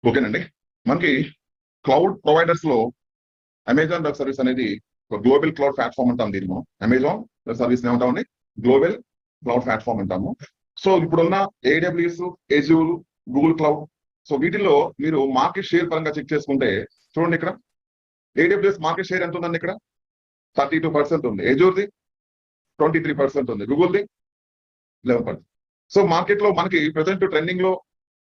ఓకేనండి. మనకి cloud providers లో అమెజాన్ వెబ్ సర్వీస్ అనేది ఒక గ్లోబల్ క్లౌడ్ ప్లాట్ఫామ్ అంటాం దీన్ని మనం. అమెజాన్ వెబ్ సర్వీస్ ఏమంటామండి? గ్లోబల్ క్లౌడ్ ప్లాట్ఫామ్ అంటాము. సో ఇప్పుడున్న AWS, Azure, Google cloud, so వీటిల్లో మీరు మార్కెట్ షేర్ పరంగా చెక్ చేసుకుంటే చూడండి, ఇక్కడ ఏడబ్ల్యూఎస్ మార్కెట్ షేర్ ఎంత ఉందండి? ఇక్కడ 32% ఉంది. ఎజ్యూర్ది 23% ఉంది. గూగుల్ది 11%. సో మార్కెట్ లో మనకి ప్రెసెంట్ ట్రెండింగ్ లో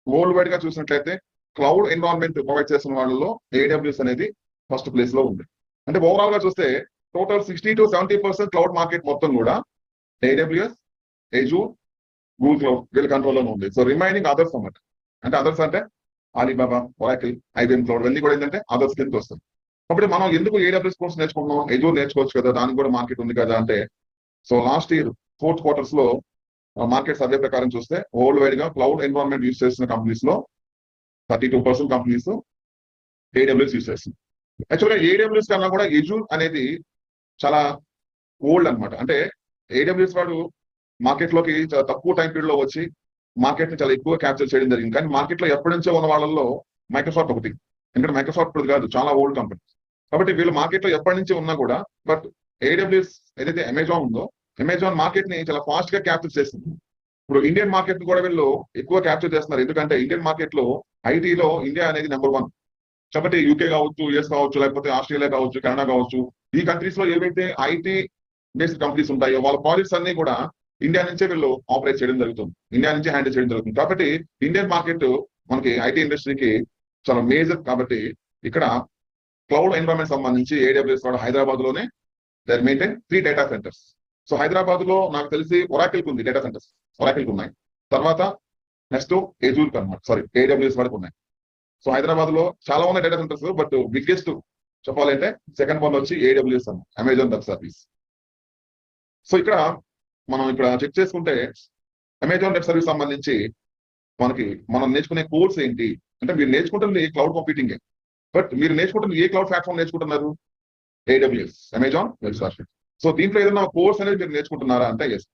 వరల్డ్ వైడ్ గా చూసినట్లయితే క్లౌడ్ ఎన్విరాన్మెంట్ ప్రొవైడ్ చేస్తున్న వాళ్ళలో ఏడబ్ల్యూఎస్ అనేది ఫస్ట్ ప్లేస్ లో ఉంది. అంటే ఓవరాల్ గా చూస్తే టోటల్ 60-70% క్లౌడ్ మార్కెట్ మొత్తం కూడా ఏడబ్ల్యూఎస్, ఎజూర్, గూగుల్ క్లౌడ్ వీళ్ళ కంట్రోల్లోనే ఉంది. సో రిమైనింగ్ అదర్స్ అన్నమాట. అంటే అదర్స్ అంటే అలీబాబా, ఒరాకిల్, ఐబిఎం క్లౌడ్ ఇవన్నీ కూడా ఏంటంటే అదర్స్ కింద వస్తుంది. కాబట్టి మనం ఎందుకు ఏడబ్ల్యూఎస్ కోర్స్ నేర్చుకుంటున్నాం? ఎజూర్ నేర్చుకోవచ్చు కదా, దానికి కూడా మార్కెట్ ఉంది కదా అంటే, so last year 4th quarters లో మార్కెట్ సర్వే ప్రకారం చూస్తే వరల్డ్ వైడ్ గా క్లౌడ్ ఎన్విరాన్మెంట్ యూజ్ చేస్తున్న కంపెనీస్ లో 32% కంపెనీస్ ఏడబ్ల్యూఎస్ యూజ్ చేస్తుంది. యాక్చువల్గా ఏడబ్ల్యూఎస్ కన్నా కూడా ఎజూర్ అనేది చాలా ఓల్డ్ అనమాట. అంటే ఏడబ్ల్యూఎస్ వాడు మార్కెట్ లోకి చాలా తక్కువ టైం పీరియడ్ లో వచ్చి మార్కెట్ ని చాలా ఎక్కువ క్యాప్చర్ చేయడం జరిగింది. కానీ మార్కెట్ లో ఎప్పటి నుంచో ఉన్న వాళ్ళలో మైక్రోసాఫ్ట్ ఒకటి. ఎందుకంటే మైక్రోసాఫ్ట్ ఇప్పుడు కాదు, చాలా ఓల్డ్ కంపెనీ. కాబట్టి వీళ్ళు మార్కెట్ లో ఎప్పటి నుంచి ఉన్నా కూడా, బట్ ఏడబ్ల్యూఎస్ ఏదైతే అమెజాన్ ఉందో, అమెజాన్ మార్కెట్ ని చాలా ఫాస్ట్ గా క్యాప్చర్ చేస్తుంది. ఇప్పుడు ఇండియన్ మార్కెట్ కూడా వీళ్ళు ఎక్కువ క్యాప్చర్ చేస్తున్నారు. ఎందుకంటే ఇండియన్ మార్కెట్ లో ఐటీలో ఇండియా అనేది నెంబర్ 1. కాబట్టి యూకే కావచ్చు, యుఎస్ కావచ్చు, లేకపోతే ఆస్ట్రేలియా కావచ్చు, కెనడా కావచ్చు, ఈ కంట్రీస్ లో ఏవైతే ఐటీ బేస్డ్ కంపెనీస్ ఉంటాయో వాళ్ళ ప్రాజెక్ట్స్ అన్ని కూడా ఇండియా నుంచే వీళ్ళు ఆపరేట్ చేయడం జరుగుతుంది, ఇండియా నుంచి హ్యాండిల్ చేయడం జరుగుతుంది. కాబట్టి ఇండియన్ మార్కెట్ మనకి ఐటీ ఇండస్ట్రీకి చాలా మేజర్. కాబట్టి ఇక్కడ క్లౌడ్ ఎన్విరాన్మెంట్ సంబంధించి ఏడబ్ల్యూఎస్ వాడు హైదరాబాద్ లోనే maintain 3 data centres. So Hyderabad లో నాకు తెలిసి ఒరాకిల్ ఉంది డేటా సెంటర్స్, ఒరాకిల్ ఉన్నాయి. తర్వాత నెక్స్ట్ ఎజూర్ అనమాట, సారీ ఏడబ్ల్యూఎస్ వాడికి ఉన్నాయి. సో హైదరాబాద్ లో చాలా ఉన్నాయి డేటా సెంటర్స్, బట్ బిగ్గెస్ట్ చెప్పాలంటే సెకండ్ వన్ వచ్చి ఏడబ్ల్యూఎస్ అన్న అమెజాన్ వెబ్ సర్వీస్. సో ఇక్కడ మనం ఇక్కడ చెక్ చేసుకుంటే అమెజాన్ వెబ్ సర్వీస్ సంబంధించి మనం నేర్చుకునే కోర్స్ ఏంటి అంటే, మీరు నేర్చుకుంటుంది క్లౌడ్ కంప్యూటింగ్, బట్ మీరు నేర్చుకుంటుంది ఏ క్లౌడ్ ప్లాట్ఫామ్ నేర్చుకుంటున్నారు? AWS, Amazon web service. So దీంట్లో ఏదైనా కోర్స్ అనేది మీరు నేర్చుకుంటున్నారా అంటే yes,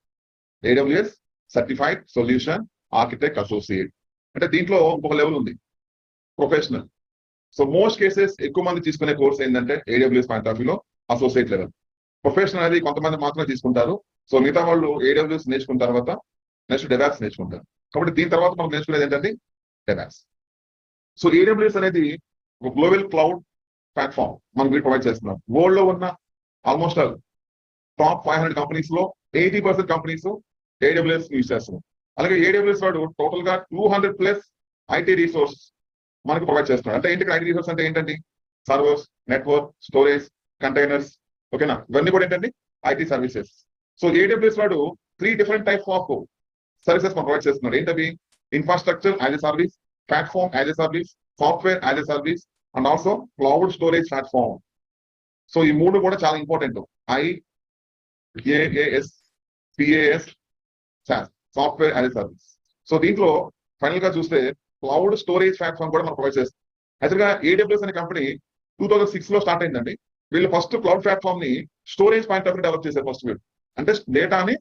AWS certified solution architect associate. అంటే దీంట్లో ఇంకొక లెవెల్ ఉంది, ప్రొఫెషనల్. సో మోస్ట్ కేసెస్ ఎక్కువ మంది తీసుకునే కోర్స్ ఏంటంటే ఏడబ్ల్యూఎస్ పాయింట్ ఆఫ్ వ్యూలో అసోసియేట్ లెవెల్. ప్రొఫెషనల్ అనేది కొంతమంది మాత్రమే తీసుకుంటారు. సో మిగతా వాళ్ళు ఏడబ్ల్యూఎస్ నేర్చుకున్న తర్వాత నెక్స్ట్ డెవాప్స్ నేర్చుకుంటారు. కాబట్టి దీని తర్వాత మనం నేర్చుకునేది ఏంటంటే డెవాప్స్. సో ఏడబ్ల్యూఎస్ అనేది ఒక గ్లోబల్ క్లౌడ్ ప్లాట్ఫామ్ మనకి ప్రొవైడ్ చేస్తున్నారు. వరల్డ్ లో ఉన్న ఆల్మోస్ట్ టాప్ 500 కంపెనీస్ లో 80% కంపెనీస్ ఏడబ్ల్యూఎస్ యూజ్ చేస్తున్నారు. అలాగే ఏడబ్ల్యూఎస్ వాడు టోటల్ గా 200+ ఐటీ రిసోర్స్ మనకు ప్రొవైడ్ చేస్తున్నారు. అంటే ఏంటి ఐటీ రిసోర్స్ అంటే ఏంటండి? సర్వర్స్, నెట్వర్క్, స్టోరేజ్, కంటైనర్స్, ఓకేనా, ఇవన్నీ కూడా ఏంటండి ఐటీ సర్వీసెస్. సో ఏడబ్ల్యూఎస్ వాడు 3 డిఫరెంట్ టైప్స్ ఆఫ్ సర్వీసెస్ మనం ప్రొవైడ్ చేస్తున్నారు. ఏంటవి? Infrastructure as a service, platform as a service, software as a service, and also cloud storage platform. So ఈ 3 కూడా చాలా important. IaaS, PaaS, SaaS, software as a service. So దీంట్లో final గా చూస్తే cloud storage platform కూడా మనం provide చేస్తాం. యాక్చువల్గా ఏడబ్ల్యూఎస్ అనే కంపెనీ 2006 లో స్టార్ట్ అయిందండి. వీళ్ళు ఫస్ట్ క్లౌడ్ ప్లాట్ఫామ్ ని స్టోరేజ్ పాయింట్ ఆఫ్ డెవలప్ చేశారు. ఫస్ట్ వీళ్ళు అంటే డేటాని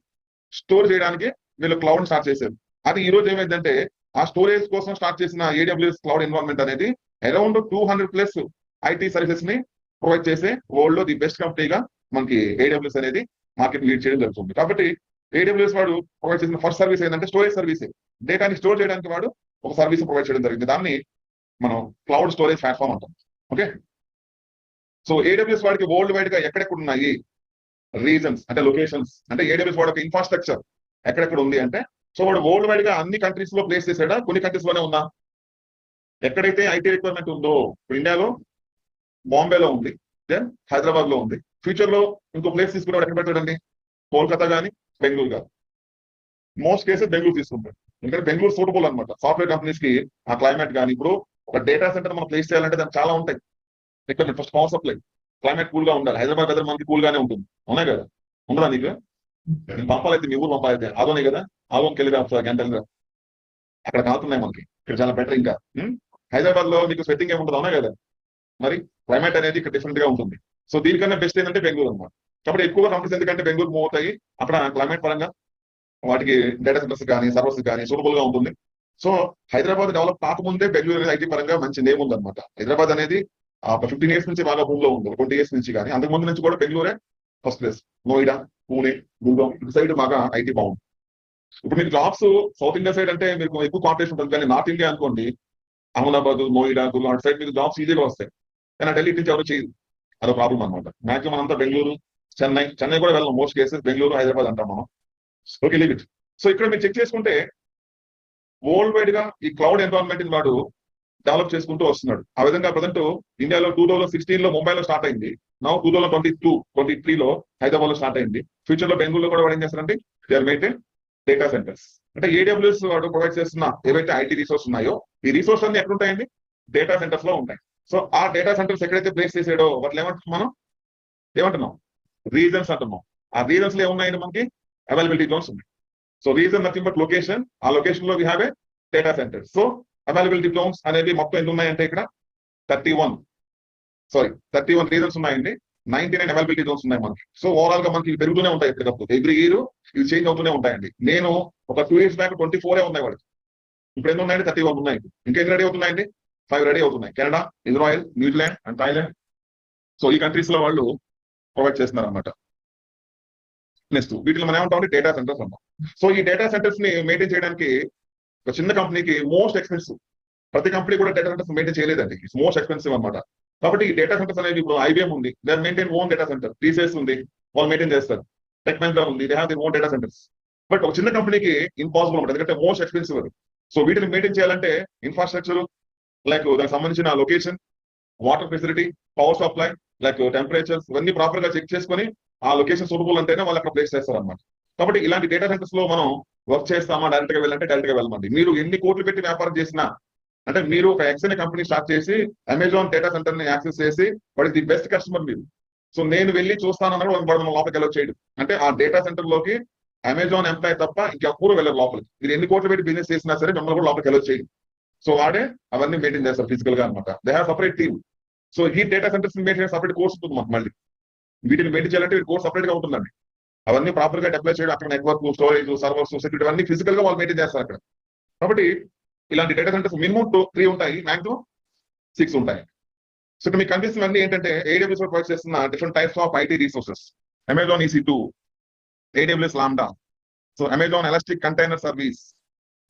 స్టోర్ చేయడానికి వీళ్ళు క్లౌడ్ స్టార్ట్ చేశారు. అది ఈ రోజు ఏమైందంటే ఆ స్టోరేజ్ కోసం స్టార్ట్ చేసిన ఏడబ్ల్యూఎస్ క్లౌడ్ ఎన్విరాన్మెంట్ అనేది అరౌండ్ 200+ ఐటీ సర్వీసెస్ ని ప్రొవైడ్ చేసే వరల్డ్ లో ది బెస్ట్ కంపెనీగా మనకి ఏడబ్ల్యూఎస్ అనేది మార్కెట్ లీడ్ చేయడం జరుగుతుంది. కాబట్టి ఏడబ్ల్యూఎస్ వాడు ప్రొవైడ్ చేసిన ఫస్ట్ సర్వీస్ ఏంటంటే స్టోరేజ్ సర్వీస్. డేటాని స్టోర్ చేయడానికి వాడు ఒక సర్వీస్ ప్రొవైడ్ చేయడం జరిగింది. దాన్ని మనం క్లౌడ్ స్టోరేజ్ ప్లాట్ఫామ్ అంటాం. ఓకే. సో ఏడబ్ల్యూఎస్ వాడికి వరల్డ్ వైడ్ గా ఎక్కడెక్కడ ఉన్నాయి రీజన్స్ అంటే లొకేషన్స్, అంటే ఏడబ్ల్యూఎస్ వాడు ఒక ఇన్ఫ్రాస్ట్రక్చర్ ఎక్కడెక్కడ ఉంది అంటే, సో వాడు వరల్డ్ వైడ్ గా అన్ని కంట్రీస్ లో ప్లేస్ చేసాడా? కొన్ని కంట్రీస్ లోనే ఉందా? ఎక్కడైతే ఐటీ రిక్వైర్మెంట్ ఉందో, ఇండియాలో బాంబేలో ఉంది, దెన్ హైదరాబాద్ లో ఉంది. ఫ్యూచర్ లో ఇంకో ప్లేస్ తీసుకునే ఎక్కడ పెట్టాడండి? కోల్కతా కానీ బెంగళూరు కానీ. మోస్ట్ కేసెస్ బెంగళూరు తీసుకుంటాడు, ఎందుకంటే బెంగళూరు సూటబుల్ అనమాట సాఫ్ట్వేర్ కంపెనీస్ కి. ఆ క్లైమేట్ కానీ, ఇప్పుడు ఒక డేటా సెంటర్ మనం ప్లేస్ చేయాలంటే దానికి చాలా ఉంటాయి. ఇక్కడ first power supply, climate cool గా ఉండాలి. హైదరాబాద్ వెదర్ మనకి కూల్ గానే ఉంటుంది, అవునా కదా? ఉండదా నీకు? పంపాలైతే మీ ఊరు పంపాలైతే ఆదోనే కదా, ఆదోనికి వెళ్ళి గంటలుగా అక్కడ కాలుతున్నాయి మనకి, ఇక్కడ చాలా బెటర్. ఇంకా హైదరాబాద్ లో మీకు స్వెట్టింగ్ ఏమి ఉంటుంది, అవునా కదా? మరి క్లైమేట్ అనేది ఇక్కడ డిఫరెంట్ గా ఉంటుంది. సో దీనికన్నా బెస్ట్ ఏంటంటే బెంగళూరు అనమాట. కాబట్టి ఎక్కువగా కంపెనీస్ ఎందుకంటే బెంగళూరు మూవ్ అవుతాయి, అక్కడ క్లైమేట్ పరంగా వాటికి డేటా సెంటర్స్ కానీ సర్వర్స్ కానీ సూటబుల్ గా ఉంటుంది. సో హైదరాబాద్ డెవలప్ కాకముందే బెంగళూరు అనేది ఐటీ పరంగా మంచి నేమ్ ఉందన్నమాట. హైదరాబాద్ అనేది ఒక 15 years నుంచి బాగా భూమిలో ఉంది, 20 years నుంచి. కానీ అంతకు ముందు నుంచి కూడా బెంగళూరే ఫస్ట్ ప్లేస్. నోయిడా, పూణే, గుర్గాం ఇటు సైడ్ బాగా ఐటీ బాగుంది. ఇప్పుడు మీకు జాబ్స్ సౌత్ ఇండియా సైడ్ అంటే మీకు ఎక్కువ కాంపిటీషన్ ఉంటుంది. కానీ నార్త్ ఇండియా అనుకోండి, అహ్మదాబాద్, నోయిడా, గుర్గాం అటు సైడ్ మీకు జాబ్స్ ఈజీగా వస్తాయి. కానీ ఆ ఢిల్లీ నుంచి ఎవరు చేయదు, అదో ప్రాబ్లం అనమాట. మాక్సిమం అంతా బెంగళూరు, చెన్నై కూడా వెళ్ళాం మోస్ట్ కేసెస్. బెంగళూరు, హైదరాబాద్ అంటాం మనం. Okay, leave it. సో ఇక్కడ మీరు చెక్ చేసుకుంటే వరల్డ్ వైడ్ గా ఈ క్లౌడ్ ఎన్విరాన్మెంట్ వాడు డెవలప్ చేసుకుంటూ వస్తున్నాడు. ఆ విధంగా ప్రజెంట్ ఇండియాలో 2016 లో ముంబైలో స్టార్ట్ అయింది. నౌ 2022-23 లో హైదరాబాద్ లో స్టార్ట్ అయింది. ఫ్యూచర్ లో బెంగళూరులో కూడా వాడు ఏం చేస్తారంటే they are maintain data centres. అంటే AWS వాడు ప్రొవైడ్ చేస్తున్న ఏవైతే ఐటీ రిసోర్స్ ఉన్నాయో ఈ రిసోర్స్ అన్ని ఎక్కడ ఉంటాయండి? డేటా సెంటర్స్ లో ఉంటాయి. సో ఆ డేటా సెంటర్స్ ఎక్కడైతే ప్లేస్ చేసాడో వాటిని ఏమంటున్నాం? రీజన్స్ అంటున్నాం. ఆ రీజన్స్ లో ఏమున్నాయండి? మనకి అవైలబిలిటీ జోన్స్ ఉన్నాయి. So reason nothing but location. ఆ లొకేషన్ లో we have a data centre. So availability Jones అనేవి మొత్తం ఎన్ని ఉన్నాయంటే ఇక్కడ 31 రీజన్స్ ఉన్నాయండి. 99 అవైలబిలిటీ జోన్స్ ఉన్నాయి మనకి. సో ఓవరాల్ గా మనకి పెరుగుతూనే ఉంటాయి ఎప్పటికప్పుడు. ఎవ్రీ ఇయర్ ఇవి చేంజ్ అవుతూనే ఉంటాయండి. నేను ఒక 2 years బ్యాక్ 24 ఉన్నాయి వాడికి. ఇప్పుడు ఎన్ని ఉన్నాయండి? 31 ఉన్నాయి. ఇంకెన్ని రెడీ అవుతున్నాయండి? 5 రెడీ అవుతున్నాయి. Canada, Israel, New Zealand and Thailand. So ఈ కంట్రీస్ లో వాళ్ళు ప్రొవైడ్ చేస్తున్నారు అనమాట. నెక్స్ట్ వీటిలో మనం ఏమంటాం? డేటా సెంటర్స్ అంటాం. సో ఈ డేటా సెంటర్స్ ని మెయింటైన్ చేయడానికి ఒక చిన్న కంపెనీకి మోస్ట్ ఎక్స్పెన్సివ్. ప్రతి కంపెనీ కూడా డేటా సెంటర్స్ మెయింటైన్ చేయలేదండి. ఇట్స్ మోస్ట్ ఎక్స్పెన్సివ్ అనమాట. కాబట్టి ఈ డేటా సెంటర్స్ అనేవి ఇప్పుడు IBM ఉంది, they maintain own data centre. TCS ఉంది, వాళ్ళు మెయింటైన్ చేస్తారు. టెక్ మహీంద్రా ఉంది, they have their own data centres. But ఒక చిన్న కంపెనీకి ఇంపాసిబుల్ ఉంటుంది, ఎందుకంటే మోస్ట్ ఎక్స్పెన్సివ్ అది. సో వీటిని మెయింటైన్ చేయాలంటే ఇన్ఫ్రాస్ట్రక్చర్, లైక్ దానికి సంబంధించిన location, water facility, power supply, like temperatures, ఇవన్నీ ప్రాపర్ గా చెక్ చేసుకుని ఆ లొకేషన్ సూటబుల్ అంటేనే వాళ్ళు అక్కడ ప్లేస్ చేస్తారు అనమాట. కాబట్టి ఇలాంటి డేటా సెంటర్స్ లో మనం వర్క్ చేస్తామా, డైరెక్ట్ గా వెళ్ళాలంటే డైరెక్ట్ గా వెళ్ళమండి. మీరు ఎన్ని కోట్లు పెట్టి వ్యాపారం చేసినా, అంటే మీరు ఒక ఎక్స్ఎన్ కంపెనీ స్టార్ట్ చేసి అమెజాన్ డేటా సెంటర్ ని యాక్సెస్ చేసి వాడి ది బెస్ట్ కస్టమర్ మీరు. సో నేను వెళ్ళి చూస్తానన్నాడు వాడు మన లోపలికి వెళ్ళి చేయడు. అంటే ఆ డేటా సెంటర్ లోకి అమెజాన్ ఎంప్లాయ్ తప్ప ఇంకెప్పుడు వెళ్ళరు లోపలికి. మీరు ఎన్ని కోట్లు పెట్టి బిజినెస్ చేసినా సరే మిమ్మల్ని కూడా లోపలికి వెళ్ళి చేయడు. సో వాడే అవన్నీ మెయింటైన్ చేస్తారు ఫిజికల్ గా అనమాట. They have separate team. So ఈ data centers maintain separate course ఉంటుంది మాకు. మళ్ళీ వీటిని మెయింటైన్ చేయాలంటే కోర్స్ సపరేట్ గా ఉంటుందండి. అవన్నీ ప్రాపర్ గా డిప్లాయ్ చేయడం, అక్కడ నెట్వర్క్, స్టోరేజ్, సర్వర్స్, సెక్యూరిటీ అన్ని ఫిజికల్ గా వాళ్ళు మెయింటైన్ చేస్తారు అక్కడ. కాబట్టి ఇలాంటి డేటా సెంటర్స్ మినిమం 3 ఉంటాయి, మాక్సిమం 6 ఉంటాయి. సో ఇక్కడ మీకు కనిపిస్తున్నవన్నీ ఏంటంటే AWS ప్రొవైడ్ చేస్తున్న different types of IT resources. Amazon EC2, AWS lambda, so Amazon elastic container service,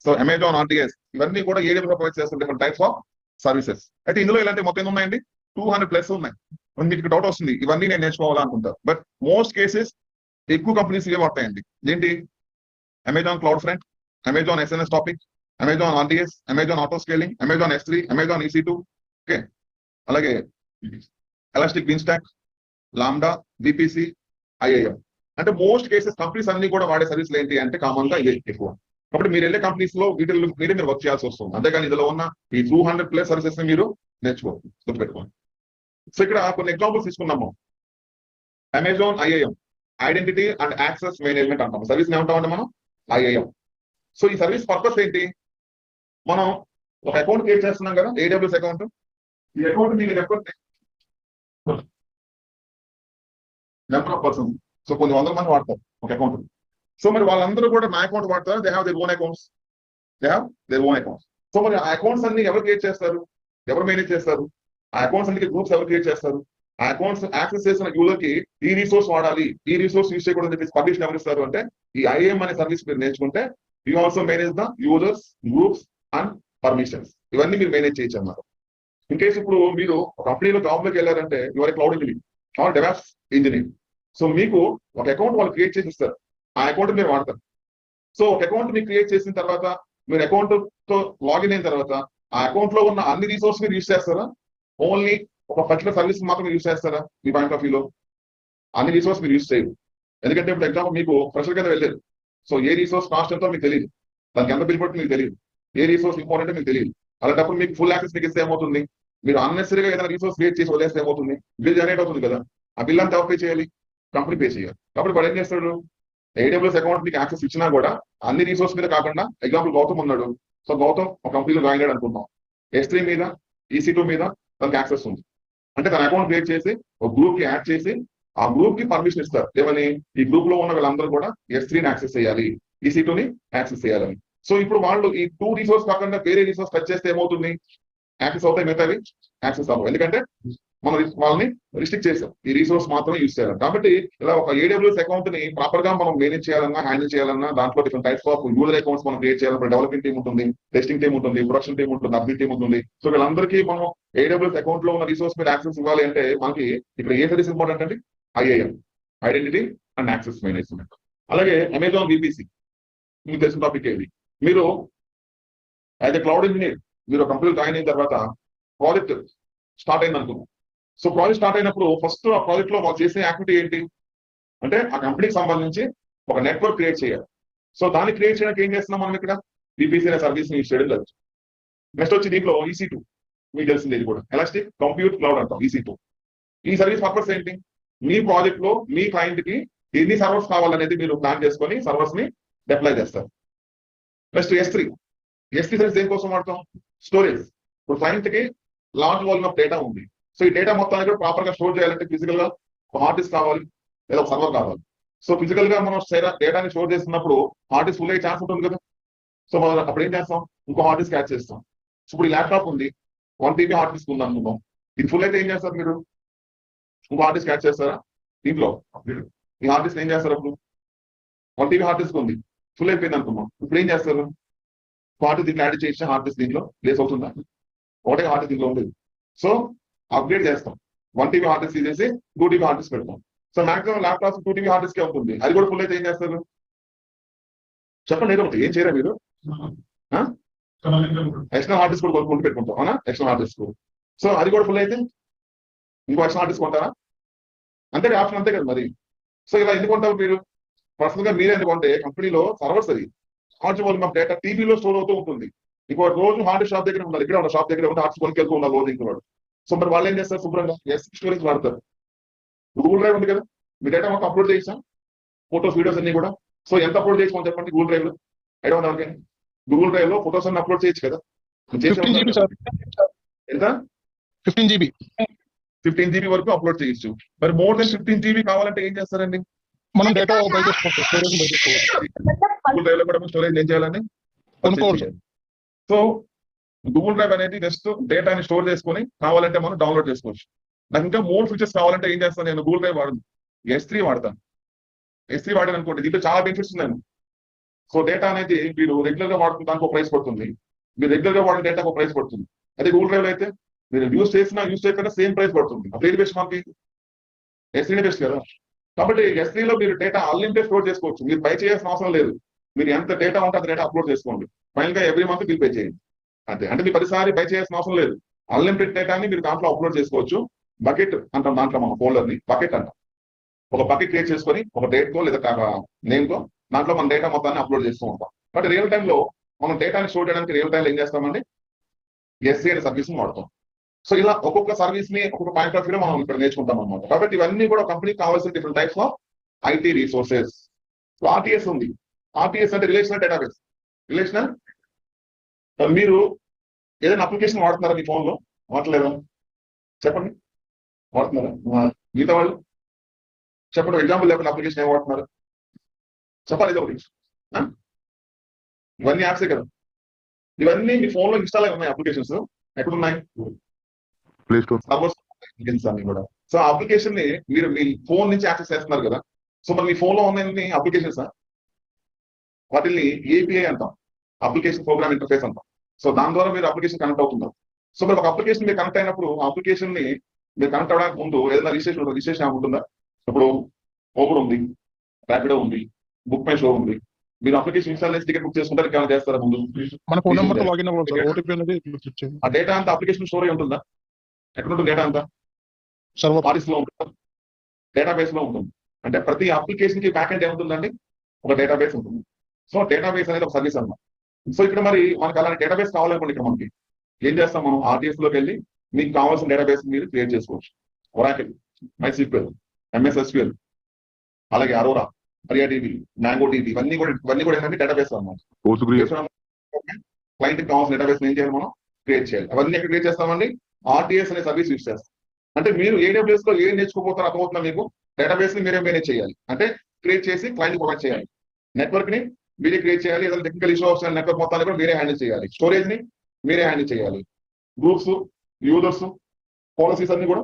so Amazon RDS, ఇవన్నీ కూడా AWS ప్రొవైడ్ చేస్తున్న డిఫరెంట్ టైప్స్ ఆఫ్ సర్వీసెస్. అయితే ఇందులో ఇలాంటి మొత్తం ఎన్ని ఉన్నాయండి? 200+ ఉన్నాయి. మీకు డౌట్ వస్తుంది, ఇవన్నీ నేను నేర్చుకోవాలనుకుంటారు. బట్ మోస్ట్ కేసెస్ ఎక్కువ కంపెనీస్ ఇవే వాడతాయండి. ఏంటి? Amazon cloud front, Amazon SNS topic, Amazon RDS, Amazon auto scaling, Amazon S3, Amazon EC2, okay, అలాగే ఎలాస్టిక్ బీన్స్టాక్, లాంబ్డా, BPC, IIM. అంటే మోస్ట్ కేసెస్ కంపెనీస్ అన్ని కూడా వాడే సర్వీసులు ఏంటి అంటే కామన్ గా ఇవే ఎక్కువ. కాబట్టి మీరు వెళ్ళే కంపెనీస్ లో వీటిలో మీరు వర్క్ చేయాల్సి వస్తుంది. అంతేగాని ఇందులో ఉన్న ఈ 200+ సర్వీసెస్ ని మీరు నేర్చుకోండి, గుర్తుపెట్టుకోండి. సో ఇక్కడ కొన్ని ఎగ్జాంపుల్స్ తీసుకున్నాము. Amazon IIM, identity and access management అంటాం. సర్వీస్ ఏమంటామంటే మనం IIM. సో ఈ సర్వీస్ పర్పస్ ఏంటి? మనం ఒక అకౌంట్ క్రియేట్ చేస్తున్నాం కదా, AWS అకౌంట్. ఈ అకౌంట్ మీకు నెంబర్ ఆఫ్ పర్సన్, సో కొన్ని 100 మంది వాడతారు ఒక అకౌంట్. సో మరి వాళ్ళందరూ కూడా నా అకౌంట్ వాడతారు. They have their own accounts. So మరి ఆ అకౌంట్స్ అన్ని ఎవరు క్రియేట్ చేస్తారు, ఎవరు మేనేజ్ చేస్తారు? ఆ అకౌంట్స్ అన్నిటికీ గ్రూప్స్ ఎవరు క్రియేట్ చేస్తారు? ఆ అకౌంట్స్ యాక్సెస్ చేసిన యూజర్ కి ఈ రిసోర్స్ వాడాలి, ఈ రిసోర్స్ యూజ్ చేయకూడదు చెప్పేసి పర్మిషన్ ఎవరు ఇస్తారు అంటే ఈ IIM అనే సర్వీస్ మీరు నేర్చుకుంటే you also manage the users, groups and permissions. ఇవన్నీ మీరు మేనేజ్ చేయొచ్చు అన్నమాట. ఇన్ కేసు ఇప్పుడు మీరు ఒక కంపెనీలో జాబ్ లోకి వెళ్ళారంటే your cloud engineer or devops engineer. So మీకు ఒక అకౌంట్ వాళ్ళు క్రియేట్ చేసి ఇస్తారు, ఆ అకౌంట్ మీరు వాడతారు. సో ఒక అకౌంట్ మీరు క్రియేట్ చేసిన తర్వాత మీరు అకౌంట్ తో లాగిన్ అయిన తర్వాత ఆ అకౌంట్ లో ఉన్న అన్ని రిసోర్స్ మీరు యూజ్ చేస్తారా? ఓన్లీ ఒక పర్టికులర్ సర్వీస్ మాత్రం యూజ్ చేస్తారా? మీ పాయింట్ ఆఫ్ వ్యూలో అన్ని రిసోర్స్ మీరు యూజ్ చేయరు. ఎందుకంటే ఇప్పుడు ఎగ్జాంపుల్ మీకు ఫ్రెషర్ కింద వెళ్ళారు. సో ఏ రిసోర్స్ కాస్ట్ ఎంతో మీకు తెలియదు, దానికి ఎంత బిల్ పడుతుంది మీకు తెలియదు, ఏ రిసోర్స్ ఇంపార్టెంట్ మీకు తెలియదు. అలాంటప్పుడు మీకు ఫుల్ యాక్సెస్ మీకు ఇస్తే ఏమవుతుంది? మీరు అన్నెసరీగా ఏదైనా రిసోర్స్ క్రియేట్ చేసి వదిలేస్తే ఏమవుతుంది? బిల్ జనరేట్ అవుతుంది కదా. ఆ బిల్ అంతా ఎవరు పే చేయాలి? కంపెనీ పే చేయాలి. కాబట్టి వాడు ఏం చేస్తాడు? AWS అకౌంట్ మీకు యాక్సెస్ ఇచ్చినా కూడా అన్ని రిసోర్స్ మీద కాకుండా, ఎగ్జాంపుల్ గౌతమ్ ఉన్నాడు. సో గౌతమ్ ఒక కంపెనీలో జాయిన్ అయ్యాడు అనుకుంటాం. S3 మీద, EC2 మీద తనకి యాక్సెస్ ఉంది. అంటే తన అకౌంట్ క్రియేట్ చేసి ఒక గ్రూప్ కి యాడ్ చేసి ఆ గ్రూప్ కి పర్మిషన్ ఇస్తారు. ఏమని? ఈ గ్రూప్ లో ఉన్న వీళ్ళందరూ కూడా S3ని యాక్సెస్ చేయాలి, EC2ని యాక్సెస్ చేయాలని. సో ఇప్పుడు వాళ్ళు ఈ 2 రిసోర్స్ కాకుండా వేరే రిసోర్స్ టచ్ చేస్తే ఏమవుతుంది, యాక్సెస్ అవుతాయి, మిగతావి యాక్సెస్ అవ్వవు. ఎందుకంటే మనం వాళ్ళని రిస్ట్రిక్ట్ చేసాం, ఈ రిసోర్స్ మాత్రమే యూజ్ చేయాలి. కాబట్టి ఇలా ఒక ఏడబ్ల్యూఎస్ అకౌంట్ ని ప్రాపర్ గా మనం మేనేజ్ చేయాలన్నా, హ్యాండిల్ చేయాలన్నా, దాంట్లో different types of user accounts మనం క్రియేట్ చేయాలన్నా, డెవలపింగ్ టీమ్ ఉంటుంది, టెస్టింగ్ టీమ్ ఉంటుంది, ప్రొడక్షన్ టీమ్ ఉంటుంది, అడ్మిన్ టీమ్ ఉంటుంది. సో వీళ్ళందరికీ మనం ఏడబ్ల్యూఎస్ అకౌంట్ లో ఉన్న రిసోర్స్ మీద యాక్సెస్ ఇవ్వాలి అంటే మనకి ఇక్కడ ఏ సర్వీస్ ఇంపార్టెంట్ అండి, IIM, identity and access management. అలాగే అమెజాన్ విపిసి మీకు తెలిసిన టాపిక్ ఏది. మీరు యాజ్ ఎ క్లౌడ్ ఇంజనీర్ మీరు కంపెనీ జాయిన్ అయిన తర్వాత ప్రాజెక్ట్ స్టార్ట్ అయింది అనుకున్నాం. సో ప్రాజెక్ట్ స్టార్ట్ అయినప్పుడు ఫస్ట్ ఆ ప్రాజెక్ట్ లో వాళ్ళు చేసే యాక్టివిటీ ఏంటి అంటే ఆ కంపెనీకి సంబంధించి ఒక నెట్వర్క్ క్రియేట్ చేయాలి. సో దాన్ని క్రియేట్ చేయడానికి ఏం చేస్తున్నాం మనం ఇక్కడ, విపిసి అనే సర్వీస్ యూజ్ చేయడం జరుగుతుంది. నెక్స్ట్ వచ్చి దీంట్లో EC2 మీకు తెలిసింది, ఇది కూడా ఎలాస్టిక్ కంప్యూట్ క్లౌడ్ అంటాం EC2. ఈ సర్వీస్ పర్పస్ ఏంటి, మీ ప్రాజెక్ట్ లో మీ క్లయింట్ కి ఎన్ని సర్వర్స్ కావాలనేది మీరు ప్లాన్ చేసుకొని సర్వర్స్ ని డిప్లాయ్ చేస్తారు. నెక్స్ట్ S3 సర్వీస్ దేనికోసం వాడతాం, స్టోరేజ్. ఇప్పుడు క్లయింట్ కి లార్జ్ వాల్యూమ్ ఆఫ్ డేటా ఉంది. సో ఈ డేటా మొత్తాన్ని కూడా ప్రాపర్ గా స్టోర్ చేయాలంటే ఫిజికల్ గా ఒక హార్డ్ డిస్క్ కావాలి లేదా ఒక సర్వర్ కావాలి. సో ఫిజికల్ గా మనం డేటాని స్టోర్ చేస్తున్నప్పుడు హార్డ్ డిస్క్ ఫుల్ అయ్యే ఛాన్స్ ఉంటుంది కదా. సో మనం అప్పుడు ఏం చేస్తాం, ఇంకో హార్డ్ డిస్క్ యాడ్ చేస్తాం. సో ఇప్పుడు ఈ ల్యాప్టాప్ ఉంది, 1 TB హార్డ్ డిస్క్ ఉంది అనుకుందాం. ఇది ఫుల్ అయితే ఏం చేస్తారు మీరు, ఇంకో హార్డ్ డిస్క్ యాడ్ చేస్తారా దీంట్లో. ఈ హార్డ్ డిస్క్ ఏం చేస్తారు, అప్పుడు 1 TB హార్డ్ డిస్క్ ఉంది, ఫుల్ అయిపోయింది అనుకున్నాం. ఇప్పుడు ఏం చేస్తారు, హార్డ్ దీంట్లో యాడ్ చేసి హార్డ్ డిస్క్ దీంట్లో ప్లేస్ అవుతుందా, ఒకటే హార్డ్ డిస్క్ దీంట్లో ఉండేది. సో అప్గ్రేడ్ చేస్తాం, 1 TB హార్డ్ డిస్క్ తీసేసి 2 TB హార్డ్ డిస్క్ పెడతాం. So maximum laptop 2 TB hard disk ఉంటుంది, అది కూడా ఫుల్ అయితే ఏం చేస్తారు చెప్పండి, ఏదో ఒకటి ఏం చేయరా మీరు, ఎక్స్టర్నల్ హార్డ్ డిస్క్ కూడా కొనుక్కుంటూ పెట్టుకుంటాం అవునా, ఎక్స్టర్నల్ హార్డ్ డిస్క్. సో అది కూడా ఫుల్ అయితే ఇంకో ఎక్స్టర్నల్ హార్డ్ డిస్క్ కొంటారా, అంతే ఆప్షన్ అంతే కదా మరి. సో ఇలా ఎందుకు కొంటారు మీరు, పర్సనల్ గా మీరే ఎందుకంటే కంపెనీలో సర్వర్స్ అది హార్డ్ వాల్యూమ్ ఆఫ్ డేటా టీబీలో స్టోర్ అవుతూ ఉంటుంది. ఇంకో రోజు హార్డ్ షాప్ దగ్గర ఉండాలి, ఇక్కడ ఉన్న షాప్ దగ్గర ఉంటే హార్డ్స్ కొనుకెళ్తూ ఉండాలి రోజు ఇంకో వాడు. సో మరి వాళ్ళు ఏం చేస్తారు, శుభ్రంగా స్టోరేజ్ వాడతారు. గూగుల్ డ్రైవ్ ఉంది కదా, మీ డేటా మొత్తం అప్లోడ్ చేసా, ఫోటోస్ వీడియోస్ అన్ని కూడా. సో ఎంత అప్లోడ్ చేసుకోమని చెప్పండి గూగుల్ డ్రైవ్ లో, ఐడియా ఉంది ఎవరికైనా, గూగుల్ డ్రైవ్ లో ఫోటోస్ అన్ని అప్లోడ్ చేయొచ్చు కదా. ఎంత 15 GB వరకు అప్లోడ్ చేయొచ్చు. మరి మోర్ దెన్ 15 GB కావాలంటే ఏం చేస్తారండి, మనం డేటా బయట స్టోరేజ్ బయట గూగుల్ డ్రైవ్ లో కూడా స్టోరేజ్ ఏం చేయాలని. సో గూగుల్ డ్రైవ్ అనేది జస్ట్ డేటాని స్టోర్ చేసుకొని కావాలంటే మనం డౌన్లోడ్ చేసుకోవచ్చు. నాకు ఇంకా మోర్ ఫీచర్స్ కావాలంటే ఏం చేస్తాను, నేను గూగుల్ డ్రైవ్ వాడను, S3 వాడతాను. S3 వాడాను అనుకోండి, దీంట్లో చాలా బెనిఫిట్స్ ఉన్నాయి. సో డేటా అనేది మీరు రెగ్యులర్ గా వాడుతున్న దానికి ఒక ప్రైస్ పడుతుంది, మీరు రెగ్యులర్ గా వాడిన డేటాకు ఒక ప్రైస్ పడుతుంది. అదే గూగుల్ డ్రైవ్ అయితే మీరు యూజ్ చేసినా యూజ్ చేయకుండా సేమ్ ప్రైస్ పడుతుంది. అప్పుడు ఏది బెస్ట్ మనకి, S3 బెస్ట్ కదా. కాబట్టి S3 లో మీరు డేటా అన్లిమిటెడ్ స్టోర్ చేసుకోవచ్చు, మీరు పై చేయాల్సిన అవసరం లేదు. మీరు ఎంత డేటా ఉంటే అంత డేటా అప్లోడ్ చేసుకోండి, ఫైనల్ గా ఎవ్రీ మంత్ బిల్ పే చేయండి అంతే. అంటే మీరు ప్రతిసారి పై చేయాల్సిన అవసరం లేదు, అన్లిమిటెడ్ డేటాని మీరు దాంట్లో అప్లోడ్ చేసుకోవచ్చు. బకెట్ అంటాం దాంట్లో, మన ఫోల్డర్ ని బకెట్ అంటాం. ఒక బకెట్ క్రియేట్ చేసుకొని ఒక డేట్ తో లేదా నేమ్ తో దాంట్లో మన డేటా మొత్తాన్ని అప్లోడ్ చేస్తూ ఉంటాం. బట్ రియల్ టైమ్ లో మనం డేటాని స్టోర్ చేయడానికి రియల్ టైం లో ఏం చేస్తామండి, S3 అనే సర్వీస్ ని వాడతాం. సో ఇలా ఒక్కొక్క సర్వీస్ ని ఒక్కొక్క పాయింట్ ఆఫ్ వ్యూ మనం ఇక్కడ నేర్చుకుంటాం అనమాట. కాబట్టి ఇవన్నీ కూడా కంపెనీకి కావాల్సిన different types of IT resources. RTS ఉంది, RTS అంటే రిలేషనల్ డేటాబేస్. రిలేషనల్, మీరు ఏదైనా అప్లికేషన్ వాడుతున్నారా మీ ఫోన్ లో, వాడలేదా చెప్పండి, వాడుతున్నారా మిగతా వాళ్ళు చెప్పండి, ఎగ్జాంపుల్ లేకుండా అప్లికేషన్ ఏం వాడుతున్నారు చెప్పాలి, ఇదే ఒకటి. ఇవన్నీ యాప్సే కదా, ఇవన్నీ మీ ఫోన్ లో ఇన్స్టాల్ అయి ఉన్నాయి. అప్లికేషన్స్ ఎక్కడున్నాయి, ప్లే స్టోర్, సర్వర్స్ అన్ని కూడా. సో ఆ అప్లికేషన్ ని మీరు మీ ఫోన్ నుంచి యాక్సెస్ చేస్తున్నారు కదా. సో మరి మీ ఫోన్ లో ఉన్న అప్లికేషన్స్ వాటిని API అంటాం, అప్లికేషన్ ప్రోగ్రామ్ ఇంటర్ఫేస్ అంటాం. సో దాని ద్వారా మీరు అప్లికేషన్ కనెక్ట్ అవుతున్నారు. సో మరి ఒక అప్లికేషన్ మీరు కనెక్ట్ అయినప్పుడు ఆ అప్లికేషన్ ని మీరు కనెక్ట్ అవ్వడానికి ముందు ఏదైనా రిజిస్ట్రేషన్ ఉంటుందా. ఇప్పుడు ఓబర్ ఉంది, ర్యాపిడో ఉంది, బుక్ మై షో ఉంది. మీరు అప్లికేషన్ ఇన్స్టాల్ చేసి టికెట్ బుక్ చేసుకుంటారు, ఏమైనా చేస్తారా ముందు, మన ఫోన్ నెంబర్ లాగిన్ అవ్వాలి, ఓటీపీ అనేది ఆ డేటా అంతా అప్లికేషన్ స్టోర్ అయి ఉంటుందా, ఎక్కడ ఉంటుంది డేటా అంతా, సర్వర్ పారిస్ లో ఉంటుందా, డేటాబేస్ లో ఉంటుంది. అంటే ప్రతి అప్లికేషన్ కి బ్యాక్ ఎండ్ ఏముంటుందండి, ఒక డేటాబేస్ ఉంటుంది. సో డేటాబేస్ అనేది ఒక సర్వీస్ అన్నమాట. సో ఇక్కడ మరి మనకి అలాంటి డేటాబేస్ కావాలనుకోండి, ఇక్కడ మనకి ఏం చేస్తాం, మనం RTS లోకి వెళ్ళి మీకు కావాల్సిన డేటాబేస్ మీరు క్రియేట్ చేసుకోవచ్చు. ఒరాకిల్, MySQL, MS SQL, అలాగే అరోరా, MariaDB, MongoDB, ఇవన్నీ కూడా ఏంటంటే డేటాబేస్ అన్నమాట. క్లయింట్ కావాల్సిన డేటాబేస్ ఏం చేయాలి, మనం క్రియేట్ చేయాలి. అవన్నీ ఎక్కడ క్రియేట్ చేస్తామండి, RTS అనే సర్వీస్ యూజ్ చేస్తాం. అంటే మీరు AWS లో ఏం నేర్చుకోపోతారో అర్థమవుతున్నా మీకు, డేటాబేస్ ని మీరే మేనేజ్ చేయాలి, అంటే క్రియేట్ చేసి క్లయింట్ ప్రొవైడ్ చేయాలి, నెట్వర్క్ ని మీరే క్రియేట్ చేయాలి. ఏదైనా టెక్నికల్ ఇష్యూ వస్తున్న నెట్వర్క్ మొత్తాన్ని కూడా మీరే హ్యాండిల్ చేయాలి. స్టోరేజ్ ని మీరే హ్యాండిల్ చేయాలి. గ్రూప్స్, యూజర్స్, పాలసీస్ అన్ని కూడా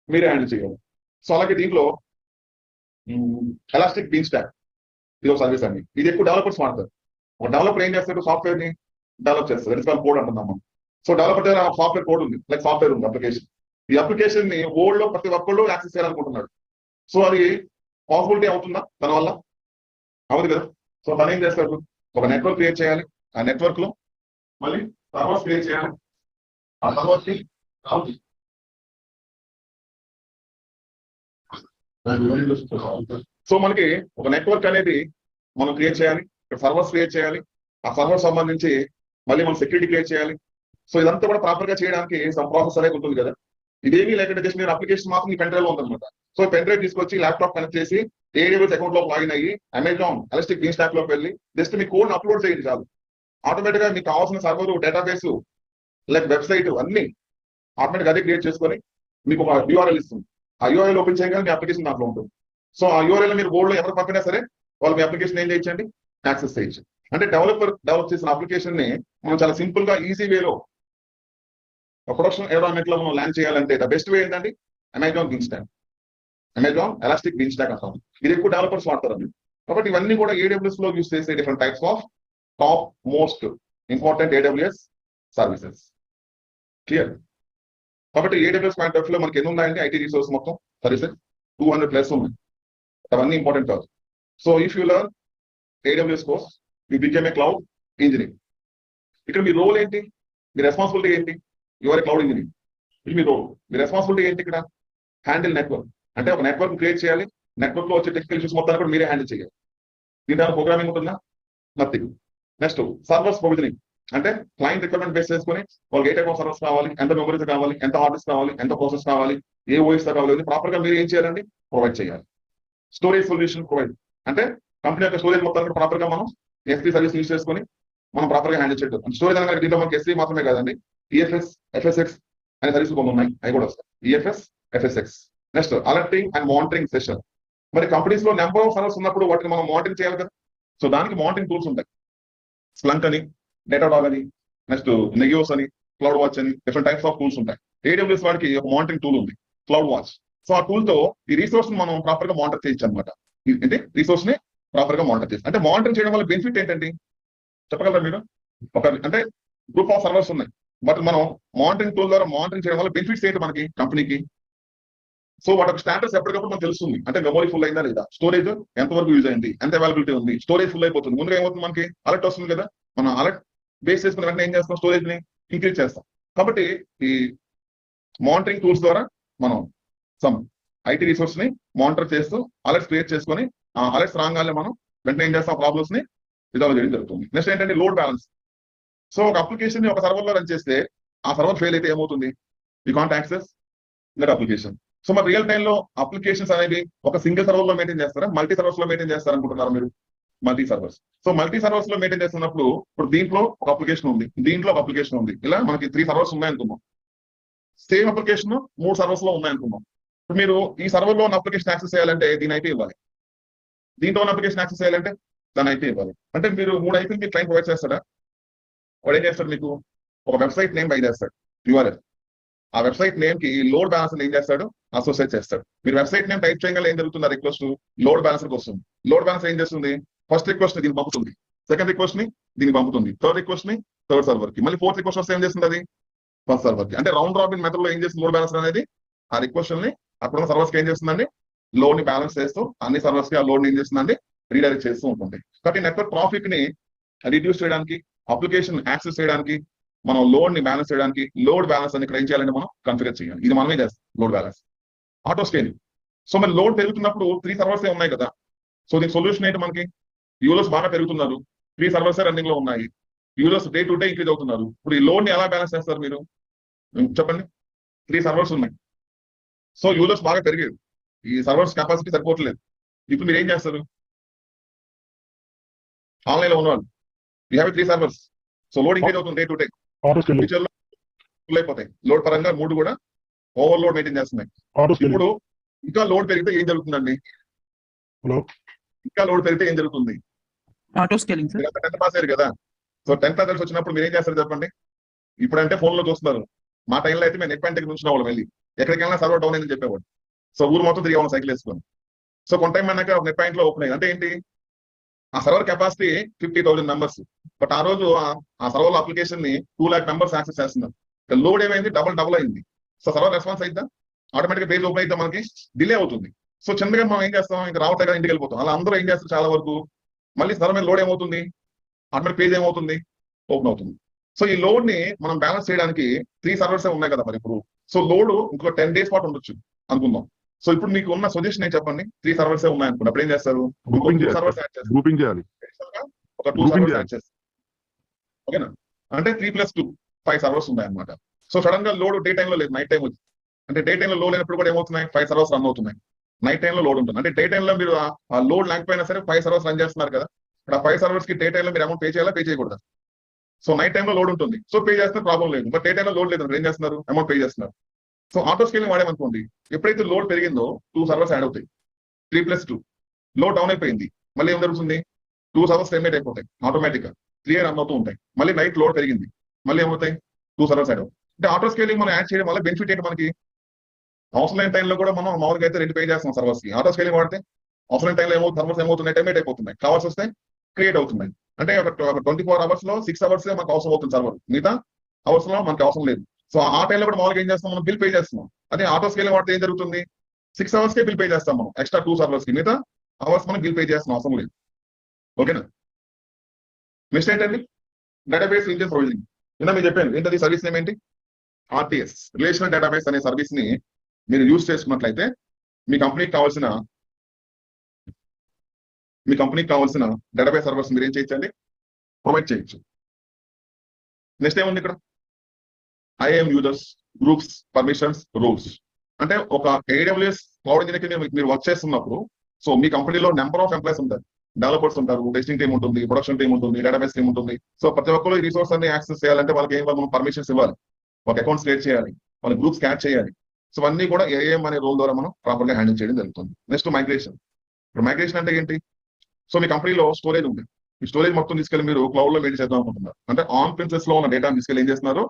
మీరే హ్యాండిల్ చేయాలి. సో అలాగే దీంట్లో ఎలాస్టిక్ బీన్ స్టాక్ ఇది ఒక సర్వీస్ అండి. ఇది ఎక్కువ డెవలపర్స్ వాడతారు. ఒక డెవలపర్ ఏం చేస్తాడు, సాఫ్ట్వేర్ ని డెవలప్ చేస్తారు. దట్ ఇస్ కాల్డ్ కోడ్ అంటున్నాం మనం. సో డెవలపర్ దగ్గర సాఫ్ట్వేర్ కోడ్ ఉంది, లైక్ సాఫ్ట్వేర్ ఉంది అప్లికేషన్. ఈ అప్లికేషన్ ని వరల్డ్ లో ప్రతి ఒక్కళ్ళు యాక్సెస్ చేయాలనుకుంటున్నాడు. సో అది పాసిబిలిటీ అవుతుందా తన వల్ల? అవదు కదా. సో తను ఏం చేస్తాడు, ఒక నెట్వర్క్ క్రియేట్ చేయాలి. ఆ నెట్వర్క్ లో మళ్ళీ సర్వర్స్ క్రియేట్ చేయాలి. ఆ సర్వర్స్ కి సో మనకి ఒక నెట్వర్క్ అనేది మనం క్రియేట్ చేయాలి, సర్వర్స్ క్రియేట్ చేయాలి. ఆ సర్వర్ సంబంధించి మళ్ళీ మనం సెక్యూరిటీ క్రియేట్ చేయాలి. సో ఇదంతా కూడా ప్రాపర్ గా చేయడానికి సమ్ ప్రాసెస్ అనేది ఉంటుంది కదా. ఇదేమీ లేకుండా జస్ట్ మీరు అప్లికేషన్ మాత్రం ఈ పెన్ డ్రైవ్ లో ఉందన్నమాట. సో పెన్ డ్రైవ్ తీసుకొచ్చి ల్యాప్టాప్ కనెక్ట్ చేసి AWS అకౌంట్ లో లాగిన్ అయ్యి అమెజాన్ ఎలాస్టిక్ బీన్ స్టాక్ లోకి వెళ్ళి జస్ట్ మీ కోడ్ అప్లోడ్ చేయండి చాలు. ఆటోమేటిక్ గా మీకు కావాల్సిన సర్వర్, డేటాబేస్, లైక్ వెబ్సైట్ అన్ని ఆటోమేటిక్ అదే క్రియేట్ చేసుకొని మీకు ఒక URL ఇస్తుంది. ఆ URL ఓపెన్ చేయగానే మీ అప్లికేషన్ దాంట్లో ఉంటుంది. సో ఆ URL మీరు బోర్డు లో ఎవరు పంపినా సరే వాళ్ళు మీ అప్లికేషన్ ఏం చేయొచ్చండి, యాక్సెస్ చేయొచ్చు. అంటే డెవలపర్ డెవలప్ చేసిన అప్లికేషన్ ని మనం చాలా సింపుల్ గా ఈజీ వేలో ప్రొడక్షన్ ఎన్విరాన్మెంట్ లో మనం ల్యాండ్ చేయాలంటే ద బెస్ట్ వే ఏంటండి, Amazon beanstalk, Amazon elastic beanstalk అంటాం. ఇది ఎక్కువ డెవలపర్స్ వాడతారండి. కాబట్టి ఇవన్నీ కూడా AWS లో యూస్ చేసే different types of top most important AWS services. Clear? కాబట్టి AWS పాయింట్ ఆఫ్ లో మనకి ఎన్ని ఉన్నాయంటే IT రిసోర్స్ మొత్తం సర్వీసెస్ 200+ ఉన్నాయి. అవన్నీ ఇంపార్టెంట్ కాదు. So if you learn AWS course you become a cloud engineer. ఇక్కడ మీ రోల్ ఏంటి, మీ రెస్పాన్సిబిలిటీ ఏంటి? Your a cloud engineer. ఇది మీ రోల్. మీ రెస్పాన్సిబిలిటీ ఏంటి ఇక్కడ? Handle network. అంటే ఒక నెట్వర్క్ క్రియేట్ చేయాలి. నెట్వర్క్ లో వచ్చే టెక్నికల్ ఇష్యూస్ మొత్తాన్ని కూడా మీరే హ్యాండిల్ చేయాలి. దీని ద్వారా ప్రోగ్రామింగ్ ఉంటుందా? నథింగ్. Next servers provisioning. అంటే క్లయింట్ రిక్వైర్మెంట్ బేస్ చేసుకుని వాళ్ళకి ఏ టైప్ ఆఫ్ సర్వర్స్ కావాలి, ఎంత మెమరీస్ కావాలి, ఎంత హార్డ్ డిస్క్ కావాలి, ఎంత ప్రాసెస్ కావాలి, ఏ OS కావాలి, ప్రాపర్ గా మీరు ఏం చేయాలండి, ప్రొవైడ్ చేయాలి. Storage solution provide. అంటే కంపెనీ యొక్క స్టోరేజ్ మొత్తాన్ని ప్రాపర్ గా మనం S3 సర్వీస్ యూజ్ చేసుకుని మనం ప్రాపర్ గా హ్యాండిల్ చేయడం. స్టోరేజ్ అనగా దీంట్లో మనకి S3 మాత్రమే కాదండి, EFS, FSX అనే సర్వీస్ కొన్ని ఉన్నాయి, అవి కూడా వస్తాయి. EFS, FSX. Next alerting and monitoring session. మరి కంపెనీస్ లో నెంబర్ ఆఫ్ సర్వర్స్ ఉన్నప్పుడు వాటిని మనం మానిటరింగ్ చేయాలి కదా. సో దానికి మానిటరింగ్ టూల్స్ ఉంటాయి. స్ప్లంక్ అని, డేటాడాగ్ అని, నెక్స్ట్ నెగియోస్ అని, క్లౌడ్ వాచ్ అని, డిఫరెంట్ టైప్స్ ఆఫ్ టూల్స్ ఉంటాయి. AWS వాడికి ఒక మానిటరింగ్ టూల్ ఉంది, క్లౌడ్ వాచ్. సో ఆ టూల్ తో ఈ రిసోర్స్ మనం ప్రాపర్ గా మానిటర్ చేయొచ్చు అనమాట. అంటే రిసోర్స్ ని ప్రాపర్ గా మానిటర్ చేసి, అంటే మానిటర్ చేయడం వల్ల బెనిఫిట్ ఏంటండి చెప్పగలరా మీరు? ఒక అంటే గ్రూప్ ఆఫ్ సర్వర్స్ ఉన్నాయి, బట్ మనం మానిటరింగ్ టూల్ ద్వారా మానిటరింగ్ చేయడం వల్ల బెనిఫిట్స్ ఏంటి మనకి కంపెనీకి? సో వాటి స్టాటస్ ఎప్పటికప్పుడు మనకు తెలుస్తుంది. అంటే మెమరీ ఫుల్ అయిందా లేదా, స్టోరేజ్ ఎంతవరకు యూజ్ అయింది, ఎంత అవైలబిలిటీ ఉంది, స్టోరేజ్ ఫుల్ అయిపోతుంది. ముందుగా ఏమవుతుంది, మనకి అలర్ట్ వస్తుంది కదా. మనం అలర్ట్ బేస్ చేసుకుని వెంటనే ఏం చేస్తాం, స్టోరేజ్ ని ఇంక్రీజ్ చేస్తాం. కాబట్టి ఈ మానిటరింగ్ టూల్స్ ద్వారా మనం సమ్ IT రిసోర్స్ ని మానిటర్ చేస్తూ అలర్ట్స్ క్రియేట్ చేసుకొని ఆ అలర్ట్స్ రాగానే మనం వెంటనే ఏం చేస్తాం, ప్రాబ్లమ్స్ ని రిజాల్వ్ చేయడం జరుగుతుంది. నెక్స్ట్ ఏంటంటే లోడ్ బ్యాలెన్స్. సో ఒక అప్లికేషన్ ని ఒక సర్వర్ లో రన్ చేస్తే ఆ సర్వర్ ఫెయిల్ అయితే ఏమవుతుంది, you can't access that application. So మరి రియల్ టైమ్ లో అప్లికేషన్స్ అనేవి ఒక సింగిల్ సర్వర్ లో మెయింటైన్ చేస్తారా, మల్టీ సర్వర్స్ లో మెయింటైన్ చేస్తారనుకుంటున్నారు మీరు? Multi servers. So multi servers లో మెయింటైన్ చేస్తున్నప్పుడు ఇప్పుడు దీంట్లో ఒక అప్లికేషన్ ఉంది, దీంట్లో ఒక అప్లికేషన్ ఉంది, ఇలా మనకి 3 సర్వర్స్ ఉన్నాయనుకున్నాం. సేమ్ అప్లికేషన్ 3 సర్వర్స్ లో ఉన్నాయనుకున్నాం. ఇప్పుడు మీరు ఈ సర్వర్ లో ఉన్న అప్లికేషన్ యాక్సెస్ చేయాలంటే దీని IP ఇవ్వాలి, దీంట్లో ఉన్న అప్లికేషన్ యాక్సెస్ చేయాలంటే దాని IP ఇవ్వాలి. అంటే మీరు 3 IP మీ క్లయింట్ ప్రొవైడ్ చేస్తాడా? వాడు ఏం చేస్తాడు, మీకు ఒక వెబ్సైట్ నేమ్ బై చేస్తాడు, URL. ఆ వెబ్సైట్ నేమ్ కి లోడ్ బ్యాలెన్స్ ఏం చేస్తాడు, అసోసియేట్ చేస్తాడు. మీరు వెబ్సైట్ నేమ్ టైప్ చేయగల ఏం జరుగుతుంది, ఆ రిక్వెస్ట్ లోడ్ బ్యాలెన్స్ వస్తుంది. లోడ్ బ్యాలెన్స్ ఏం చేస్తుంది, ఫస్ట్ రిక్వెస్ట్ ని దీనికి పంపుతుంది, సెకండ్ రిక్వెస్ట్ ని దీనికి పంపుతుంది, థర్డ్ రిక్వెస్ట్ ని థర్డ్ సర్వర్ కి, మళ్ళీ ఫోర్త్ రిక్వెస్ట్ వస్తే ఏం చేస్తుంది, అది ఫస్ట్ సర్వర్ కి. అంటే రౌండ్ రాబిన్ మెథడ్ లో ఏం చేస్తుంది లోడ్ బ్యాలెన్స్ అనేది, ఆ రిక్వెస్ట్ ని అక్కడ సర్వర్స్ కి ఏం చేస్తుందండి, లోడ్ ని బ్యాలెన్స్ చేస్తూ అన్ని సర్వర్స్ కి ఆ లోడ్ ని ఏం చేస్తుందండి, రీడైరెక్ట్ చేస్తూ ఉంటుంది. కాబట్టి నెట్వర్క్ ట్రాఫిక్ ని రిడ్యూస్ చేయడానికి, అప్లికేషన్ యాక్సెస్ చేయడానికి, మనం లోడ్ ని బ్యాలెన్స్ చేయడానికి లోడ్ బ్యాలెన్స్ అని ఇక్కడ ఏం చేయాలంటే మనం కన్ఫిగర్ చేయాలి. ఇది మనమే చేస్తాం load balance, auto scaling. So మరి లోడ్ పెరుగుతున్నప్పుడు 3 సర్వర్స్ ఉన్నాయి కదా. సో దీనికి సొల్యూషన్ ఏంటి, మనకి యూజర్స్ బాగా పెరుగుతున్నారు, 3 సర్వర్స్ రన్నింగ్ లో ఉన్నాయి, users day to day increase అవుతున్నారు. ఇప్పుడు ఈ లోడ్ ని ఎలా బ్యాలెన్స్ చేస్తారు మీరు చెప్పండి? 3 సర్వర్స్ ఉన్నాయి, సో యూజర్స్ బాగా పెరిగారు, ఈ సర్వర్స్ కెపాసిటీ సరిపోవట్లేదు. ఇప్పుడు మీరు ఏం చేస్తారు, ఆన్లైన్ లో ఉన్నవాళ్ళు you have 3 servers, so load increase అవుతుంది డే టు డే, ఫ్యూచర్ లో ఫుల్ అయిపోతాయి. లోడ్ పరంగా 3 కూడా ఓవర్లోడ్ మెయింటైన్ చేస్తున్నాయి. ఇప్పుడు ఇంకా లోడ్ పెరిగితే ఏం జరుగుతుందండి, ఇంకా లోడ్ పెరిగితే ఏం జరుగుతుంది, ఆటో స్కేలింగ్ సార్. మీరు 10th పాస్ అయ్యారు కదా. సో 10th రిజల్ట్స్ వచ్చినప్పుడు మీరు ఏం చేస్తారు చెప్పండి. ఇప్పుడంటే ఫోన్ లో చూస్తున్నారు. మా టైంలో అయితే మేము నెట్ పాయింట్ దగ్గర నుంచి వెళ్ళి ఎక్కడికి వెళ్ళినా సర్వర్ డౌన్ అయిందని చెప్పేవాడు. సో ఊరు మొత్తం తిరిగి సైకిల్ వేసుకొని. సో కొంత టైం అన్నాక నెట్ పాయింట్ లో ఓపెన్ అయ్యింది. అంటే ఏంటి, ఆ సర్వర్ కెపాసిటీ 50,000 మెంబర్స్. బట్ ఆ రోజు ఆ సర్వర్ అప్లికేషన్ ని 2 lakh మెంబర్స్ యాక్సెస్ చేస్తున్నారు. లోడ్ ఏమైంది, డబుల్ అయింది. సో సర్వర్ రెస్పాన్స్ అయితే ఆటోమేటిక్ గా పేజ్ ఓపెన్ అయితే మనకి డిలే అవుతుంది. సో చిన్నగా మనం ఏం చేస్తాం, ఇంకా రావట్లేదు ఇంటికి వెళ్ళిపోతాం. అలా అందరూ ఏం చేస్తారు చాలా వరకు, మళ్ళీ సర్వర్ మీద లోడ్ ఏమవుతుంది, ఆటోమేటిక్ పేజ్ ఏమవుతుంది, ఓపెన్ అవుతుంది. సో ఈ లోడ్ ని మనం బ్యాలెన్స్ చేయడానికి 3 సర్వర్స్ ఉన్నాయి కదా మరి ఇప్పుడు. సో లోడ్ ఇంకో 10 days పాటు ఉండొచ్చు అనుకుందాం. సో ఇప్పుడు మీకు ఉన్న సజెషన్ ఏం చెప్పండి, 3 సర్వర్స్ ఉన్నాయి అనుకోండి. అప్పుడు ఏం చేస్తారు, సర్వర్స్ యాడ్ చేస్తారు, గ్రూపింగ్ చేయాలి. ఒక 2 సర్వర్స్ యాడ్ చేస్తారు. ఓకేనా, అంటే 3+2 5 సర్వర్స్ ఉన్నాయి అనమాట. సో సడన్ గా లోడ్ డే టైంలో లేదు, నైట్ టైం వచ్చి. అంటే డే టైంలో లోడ్ అయినప్పుడు కూడా ఏమవుతున్నాయి, 5 సర్వర్స్ రన్ అవుతున్నాయి. నైట్ టైంలో లోడ్ ఉంటుంది. అంటే డే టైంలో మీరు ఆ లోడ్ లేకపోయినా సరే 5 సర్వర్స్ రన్ చేస్తున్నారు కదా. ఇప్పుడు ఆ 5 సర్వర్స్ కి డే టైంలో మీరు అమౌంట్ పే చేయాలా, పే చేయకూడదు. సో నైట్ టైంలో లోడ్ ఉంటుంది, సో పే చేస్తే ప్రాబ్లం లేదు. బట్ డే టైంలో లోడ్ లేదు, ఏం చేస్తున్నారు, అమౌంట్ పే చేస్తున్నారు. సో ఆటో స్కేలింగ్ వాడేమనుకోండి, ఎప్పుడైతే లోడ్ పెరిగిందో 2 సర్వర్స్ యాడ్ అవుతాయి. 3+2 లోడ్ డౌన్ అయిపోయింది, మళ్ళీ ఏం జరుగుతుంది, 2 సర్వర్స్ టైమేట్ అయిపోతాయి ఆటోమేటిక్ గా, క్లియర్ రన్ అవుతూ ఉంటాయి. మళ్ళీ నైట్ లోడ్ పెరిగింది, మళ్ళీ ఏమవుతాయి, 2 సర్వర్స్ యాడ్ అవుతాయి. అంటే ఆటో స్కేలింగ్ మనం యాడ్ చేయడం వల్ల బెనిఫిట్ ఏంటి మనకి, అవసరం లేని టైంలో కూడా మనం మామూలుగా అయితే 2 పే చేస్తాం సర్వర్స్ కి. ఆటో స్కేలింగ్ వాడితే అవసరం టైంలో సర్వర్స్ ఏమవుతున్నాయి, టైమేట్ అయిపోతున్నాయి, కావాల్సి వస్తే క్రియేట్ అవుతున్నాయి. అంటే ఒక 24 hours లో 6 hours మనకు అవసరం అవుతుంది సర్వర్, మిగతా అవర్స్ లో మనకి అవసరం లేదు. సో ఆ టైంలో కూడా మామూలుగా ఏం చేస్తాం, మనం బిల్ పే చేస్తున్నాం. అదే ఆటో స్కేలింగ్ వాడితే ఏం జరుగుతుంది, 6 hours కే బిల్ పే చేస్తాం మనం, ఎక్స్ట్రా 2 సర్వర్స్ కి, మిగతా అవర్స్ మనం బిల్ పే చేస్తాం అవసరం లేదు. ఓకేనా. నెక్స్ట్ ఏంటండి, డేటాబేస్ ఇంజిన్ ప్రొవిజనింగ్. నిన్న మీరు చెప్పాను ఏంటది, సర్వీస్ నేమ్ ఏంటి, ఆర్టీఎస్, రిలేషనల్ డేటాబేస్ అనే సర్వీస్ ని మీరు యూజ్ చేసుకున్నట్లయితే మీ కంపెనీకి కావాల్సిన డేటాబేస్ సర్వర్స్ మీరు ఏం చేయొచ్చండి, ప్రొవైడ్ చేయొచ్చు. నెక్స్ట్ ఏముంది ఇక్కడ, IAM users, groups, permissions, rules. అంటే ఒక AWS క్లౌడ్ ఇంజనీర్ మీరు వర్క్ చేస్తున్నప్పుడు, సో మీ కంపెనీలో నెంబర్ ఆఫ్ ఎంప్లాయీస్ ఉంటారు, డెవలపర్స్ ఉంటారు, టెస్టింగ్ టీమ్ ఉంటుంది, ప్రొడక్షన్ టీమ్ ఉంటుంది, డేటాబేస్ టీమ్ ఉంటుంది. సో ప్రతి ఒక్కరు ఈ రిసోర్స్ అన్ని యాక్సెస్ చేయాలంటే వాళ్ళకి ఏం మనం పర్మిషన్స్ ఇవ్వాలి, ఒక అకౌంట్స్ క్రియేట్ చేయాలి, వాళ్ళ గ్రూప్స్ క్యాచ్ చేయాలి. సో అన్ని కూడా ఏఎం అనే రోల్ ద్వారా మనం ప్రాపర్ గా హ్యాండిల్ చేయడం జరుగుతుంది. Next migration. ఇప్పుడు మైగ్రేషన్ అంటే ఏంటి, సో మీ కంపెనీలో స్టోరేజ్ ఉంది, ఈ స్టోరేజ్ మొత్తం తీసుకెళ్లి మీరు క్లౌడ్ లో మెయింటైన్ చేద్దాం అనుకుంటున్నారు. అంటే ఆన్ ప్రిన్సెస్ లో ఉన్న డేటా తీసుకెళ్లి ఏం చేస్తున్నారు,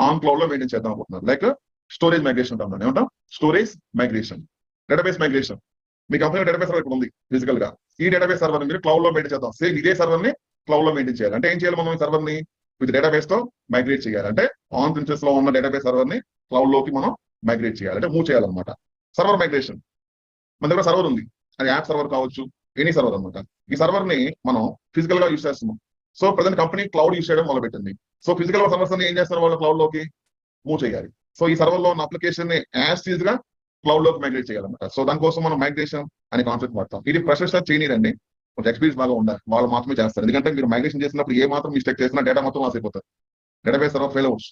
ఆన్ క్లౌడ్ లో మెయింటైన్ చేద్దాం అనుకుంటున్నారు. లైక్ స్టోరేజ్ మైగ్రేషన్ ఉంటాం, ఏమంటాం, స్టోరేజ్ మైగ్రేషన్. డేటాబేస్ మైగ్రేషన్, మీ కంపెనీ డేటాబేస్ సర్వర్ ఇక్కడ ఉంది ఫిజికల్ గా, ఈ డేటాబేస్ సర్వర్ మీరు క్లౌడ్ లో మెయింటైన్ చేద్దాం. సేమ్ ఇదే సర్వర్ ని క్లౌడ్ లో మెయింటైన్ చేయాలి. అంటే ఏం చేయాలి, మనం ఈ సర్వర్ ని విత్ డేటాబేస్ తో మైగ్రేట్ చేయాలి. అంటే ఆన్ ప్రిన్సెస్ లో ఉన్న డేటాబేస్ సర్వర్ ని క్లౌడ్ లోకి మనం మైగ్రేట్ చేయాలి, అంటే మూవ్ చేయాలన్నమాట. సర్వర్ మైగ్రేషన్, మన దగ్గర సర్వర్ ఉంది, అది యాప్ సర్వర్ కావచ్చు, ఎనీ సర్వర్ అనమాట. ఈ సర్వర్ ని మనం ఫిజికల్ గా యూజ్ చేస్తున్నాం. So present company cloud use చేయడం మొదలుపెట్టింది. సో ఫిజికల్ సర్వర్స్ ని ఏం చేస్తారు, వాళ్ళు క్లౌడ్ లోకి మూవ్ చేయాలి. సో ఈ సర్వర్ లో ఉన్న అప్లికేషన్ ని యాజ్ ఈజ్ గా క్లౌడ్ లోకి మైగ్రేట్ చేయాలన్నమాట. సో దానికోసం మనం మైగ్రేషన్ అనే కాన్సెప్ట్ వాడతాం. ఇది ఫ్రెషర్స్ చేయనీరండి, కొంచెం ఎక్స్పీరియన్స్ బాగా ఉండాలి, వాళ్ళు మాత్రమే చేస్తారు. ఎందుకంటే మీరు మైగ్రేషన్ చేసినప్పుడు ఏ మాత్రం మిస్టేక్ చేసినా డేటా మొత్తం లాస్ అయిపోతారు, డేటాబేస్ సర్వర్ ఫెయిల్ అవ్వచ్చు,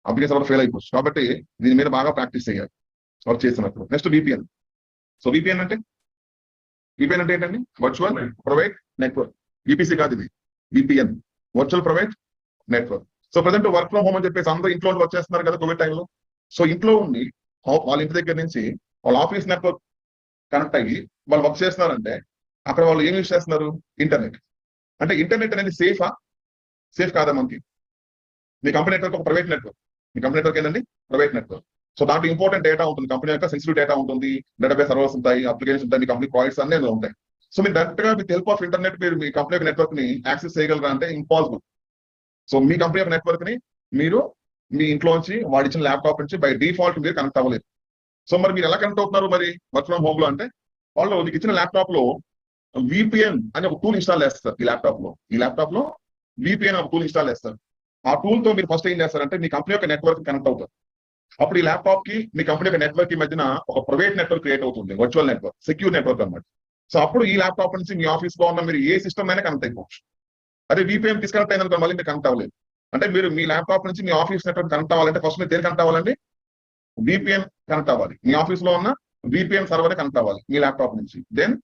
అప్లికేషన్ సర్వర్ ఫెయిల్ అయిపోవచ్చు. కాబట్టి దీని మీద బాగా ప్రాక్టీస్ చేయాలి వర్క్ చేసినప్పుడు. Next VPN. సో VPN అంటే ఏంటండి, వర్చువల్ ప్రైవేట్ నెట్వర్క్. VPC కాదు ఇది, VPN, virtual private network. So present work from home అని చెప్పేసి అందరూ ఇంట్లో వర్క్ చేస్తున్నారు కదా కోవిడ్ టైంలో. సో ఇంట్లో ఉండి వాళ్ళ ఇంటి దగ్గర నుంచి వాళ్ళ ఆఫీస్ నెట్వర్క్ కనెక్ట్ అయ్యి వాళ్ళు వర్క్ చేస్తున్నారంటే అక్కడ వాళ్ళు ఏం యూజ్ చేస్తున్నారు, ఇంటర్నెట్. అంటే ఇంటర్నెట్ అనేది సేఫ్ కాదా మనకి. మీ కంపెనీ నెట్వర్క్ ఒక ప్రైవేట్ నెట్వర్క్, మీ కంపెనీ నెట్వర్క్ ఏంటండి, ప్రైవేట్ నెట్వర్క్. సో దాంట్లో ఇంపార్టెంట్ డేటా ఉంటుంది, కంపెనీ యొక్క సెన్సిటివ్ డేటా ఉంటుంది, డేటాబేస్ సర్వర్స్ ఉంటాయి, అప్లికేషన్స్ ఉంటాయి, మీ కంపెనీ ప్రాజెక్ట్స్ అన్ని ఉంటాయి. సో మీరు డైరెక్ట్ గా విత్ హెల్ప్ ఆఫ్ ఇంటర్నెట్ మీరు మీ కంపెనీ యొక్క నెట్వర్క్ ని యాక్సెస్ చేయగలరా అంటే ఇంపాసిబుల్. సో మీ కంపెనీ యొక్క నెట్వర్క్ ని మీరు మీ ఇంట్లో నుంచి వాడి ఇచ్చిన ల్యాప్టాప్ నుంచి బై డిఫాల్ట్ మీరు కనెక్ట్ అవ్వలేదు. సో మరి మీరు ఎలా కనెక్ట్ అవుతున్నారు మరి వర్క్ ఫ్రమ్ హోమ్ లో అంటే, వాళ్ళు మీకు ఇచ్చిన ల్యాప్టాప్ లో VPN అనే ఒక టూల్ ఇన్స్టాల్ చేస్తారు. ఈ ల్యాప్టాప్ లో VPN ఒక టూల్ ఇన్స్టాల్ చేస్తారు. ఆ టూల్ తో మీరు ఫస్ట్ ఏం చేస్తారంటే మీ కంపెనీ యొక్క నెట్వర్క్ కనెక్ట్ అవుతారు. అప్పుడు ఈ ల్యాప్టాప్ కి మీ కంపెనీ యొక్క నెట్వర్క్ కి మధ్యన ఒక ప్రైవేట్ నెట్వర్క్ క్రియేట్ అవుతుంది, వర్చువల్ నెట్వర్క్, సెక్యూర్ నెట్వర్క్ అన్నమాట. సో అప్పుడు ఈ ల్యాప్టాప్ నుంచి మీ ఆఫీస్ లో ఉన్న మీరు ఏ సిస్టమ్ అయినా కనెక్ట్ అయిపోవచ్చు. అదే VPN డిస్కనెక్ట్ అయినందుకు మళ్ళీ మీరు కనెక్ట్ అవ్వలేదు. అంటే మీరు మీ ల్యాప్టాప్ నుంచి మీ ఆఫీస్ నెట్వర్క్ కనెక్ట్ అవ్వాలంటే ఫస్ట్ మీరు దేని కనెక్ట్ అవ్వాలండి, VPN కనెక్ట్ అవ్వాలి. మీ ఆఫీస్ లో ఉన్న VPN సర్వర్ కనెక్ట్ అవ్వాలి మీ ల్యాప్టాప్ నుంచి. దెన్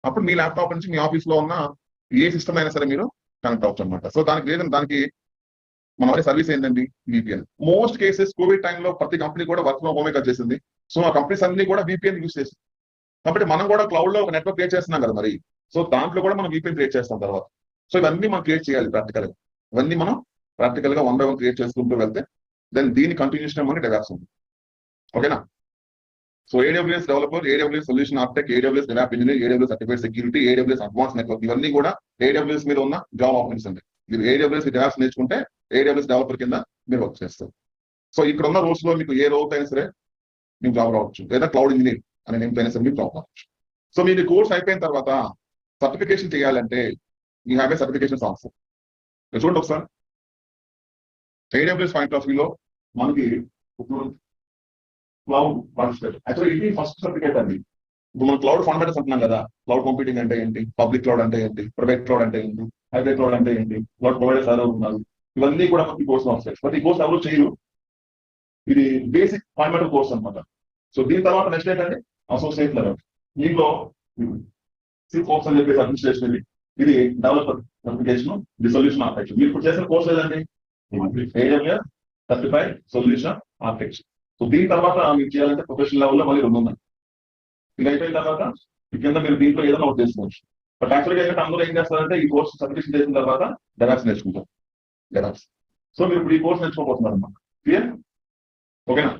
అప్పుడు మీ ల్యాప్టాప్ నుంచి మీ ఆఫీస్ లో ఉన్న ఏ సిస్టమ్ అయినా సరే మీరు కనెక్ట్ అవ్వచ్చు అనమాట. సో దానికి మన సర్వీస్ ఏంటండి, VPN. మోస్ట్ కేసెస్ కోవిడ్ టైంలో ప్రతి కంపెనీ కూడా వర్క్ ఫ్రమ్ హోమే చేసింది. సో ఆ కంపెనీస్ అన్ని కూడా VPN యూజ్ చేసింది. కాబట్టి మనం కూడా క్లౌడ్ లో ఒక నెట్వర్క్ క్రియేట్ చేస్తున్నాం కదా మరి. సో దాంట్లో కూడా మనం VPN క్రియేట్ చేస్తాం తర్వాత. సో ఇవన్నీ మనం క్రియేట్ చేయాలి ప్రాక్టికల్ గా. ఇవన్నీ మనం ప్రాక్టికల్ గా 1 by 1 క్రియేట్ చేసుకుంటూ వెళ్తే దెన్ దీని కంటిన్యూషన్ మనకి డెవలప్స్ ఉంది. ఓకేనా? So AWS developer, AWS solution architect, AWS develop engineer, AWS certified security, AWS advance network, ఇవన్నీ కూడా AWS మీద ఉన్న జాబ్ ఆపర్చునిటీస్ అండి. మీరు AWS డెవలప్స్ నేర్చుకుంటే AWS డెవలపర్ కింద మీరు వర్క్ చేస్తారు. సో ఇక్కడ ఉన్న రోల్స్ లో మీకు ఏ రోల్ అయినా సరే మీకు జాబ్ రావచ్చు, లేదా క్లౌడ్ ఇంజనీర్ అనే నేమ్ అయినా సరే మీకు జాబ్ రావచ్చు. సో మీకు కోర్స్ అయిపోయిన తర్వాత సర్టిఫికేషన్ చేయాలంటే you have a certification also. చూడండి ఒకసారి AWS పాయింట్ ఆఫ్ వ్యూలో మనకి క్లౌడ్ పార్టిసిపేట్ యాక్చువల్లీ ఇది ఫస్ట్ సర్టిఫికేట్ అండి. ఇప్పుడు మనం క్లౌడ్ ఫండమెంటల్స్ అంటున్నాం కదా, క్లౌడ్ కంప్యూటింగ్ అంటే ఏంటి, పబ్లిక్ క్లౌడ్ అంటే ఏంటి, ప్రైవేట్ క్లౌడ్ అంటే ఏంటి, హైబ్రిడ్ క్లౌడ్ అంటే ఏంటి, క్లౌడ్ ప్రొవైడర్స్ ఎవరు ఉన్నారు, ఇవన్నీ కూడా మనకి కోర్స్ వస్తాయి. బట్ ఈ కోర్స్ ఎవరు చేయరు, ఇది బేసిక్ ఫండమెంటల్ కోర్స్ అనమాట. సో దీని తర్వాత నెక్స్ట్ ఏంటంటే అసోసియేట్ లెవెల్. దీంట్లో సిఫోక్స్ అని చెప్పేసి అడ్మినిస్ట్రేషన్, ఇది డెవలపర్ అప్లికేషన్, ఇది సొల్యూషన్ ఆర్కిటెక్చర్. మీరు ఇప్పుడు చేసిన కోర్స్ ఏదండి, AWS certified solution architecture. So దీని తర్వాత మీరు చేయాలంటే ప్రొఫెషనల్ లెవెల్లో మళ్ళీ 2 ఉన్నాయి. ఇది అయిపోయిన తర్వాత కింద మీరు దీంట్లో ఏదైనా ఒకటి చేసుకోవచ్చు. బట్ యాక్చువల్గా ఏంటంటే అందరూ ఏం చేస్తారంటే ఈ కోర్స్ సర్టిఫికేషన్ చేసిన తర్వాత డెవాప్స్ నేర్చుకుంటారు. డెవాప్స్. సో మీరు ఇప్పుడు ఈ కోర్స్ నేర్చుకోబోతున్నారు అన్నమాట. క్లియర్? ఓకేనా?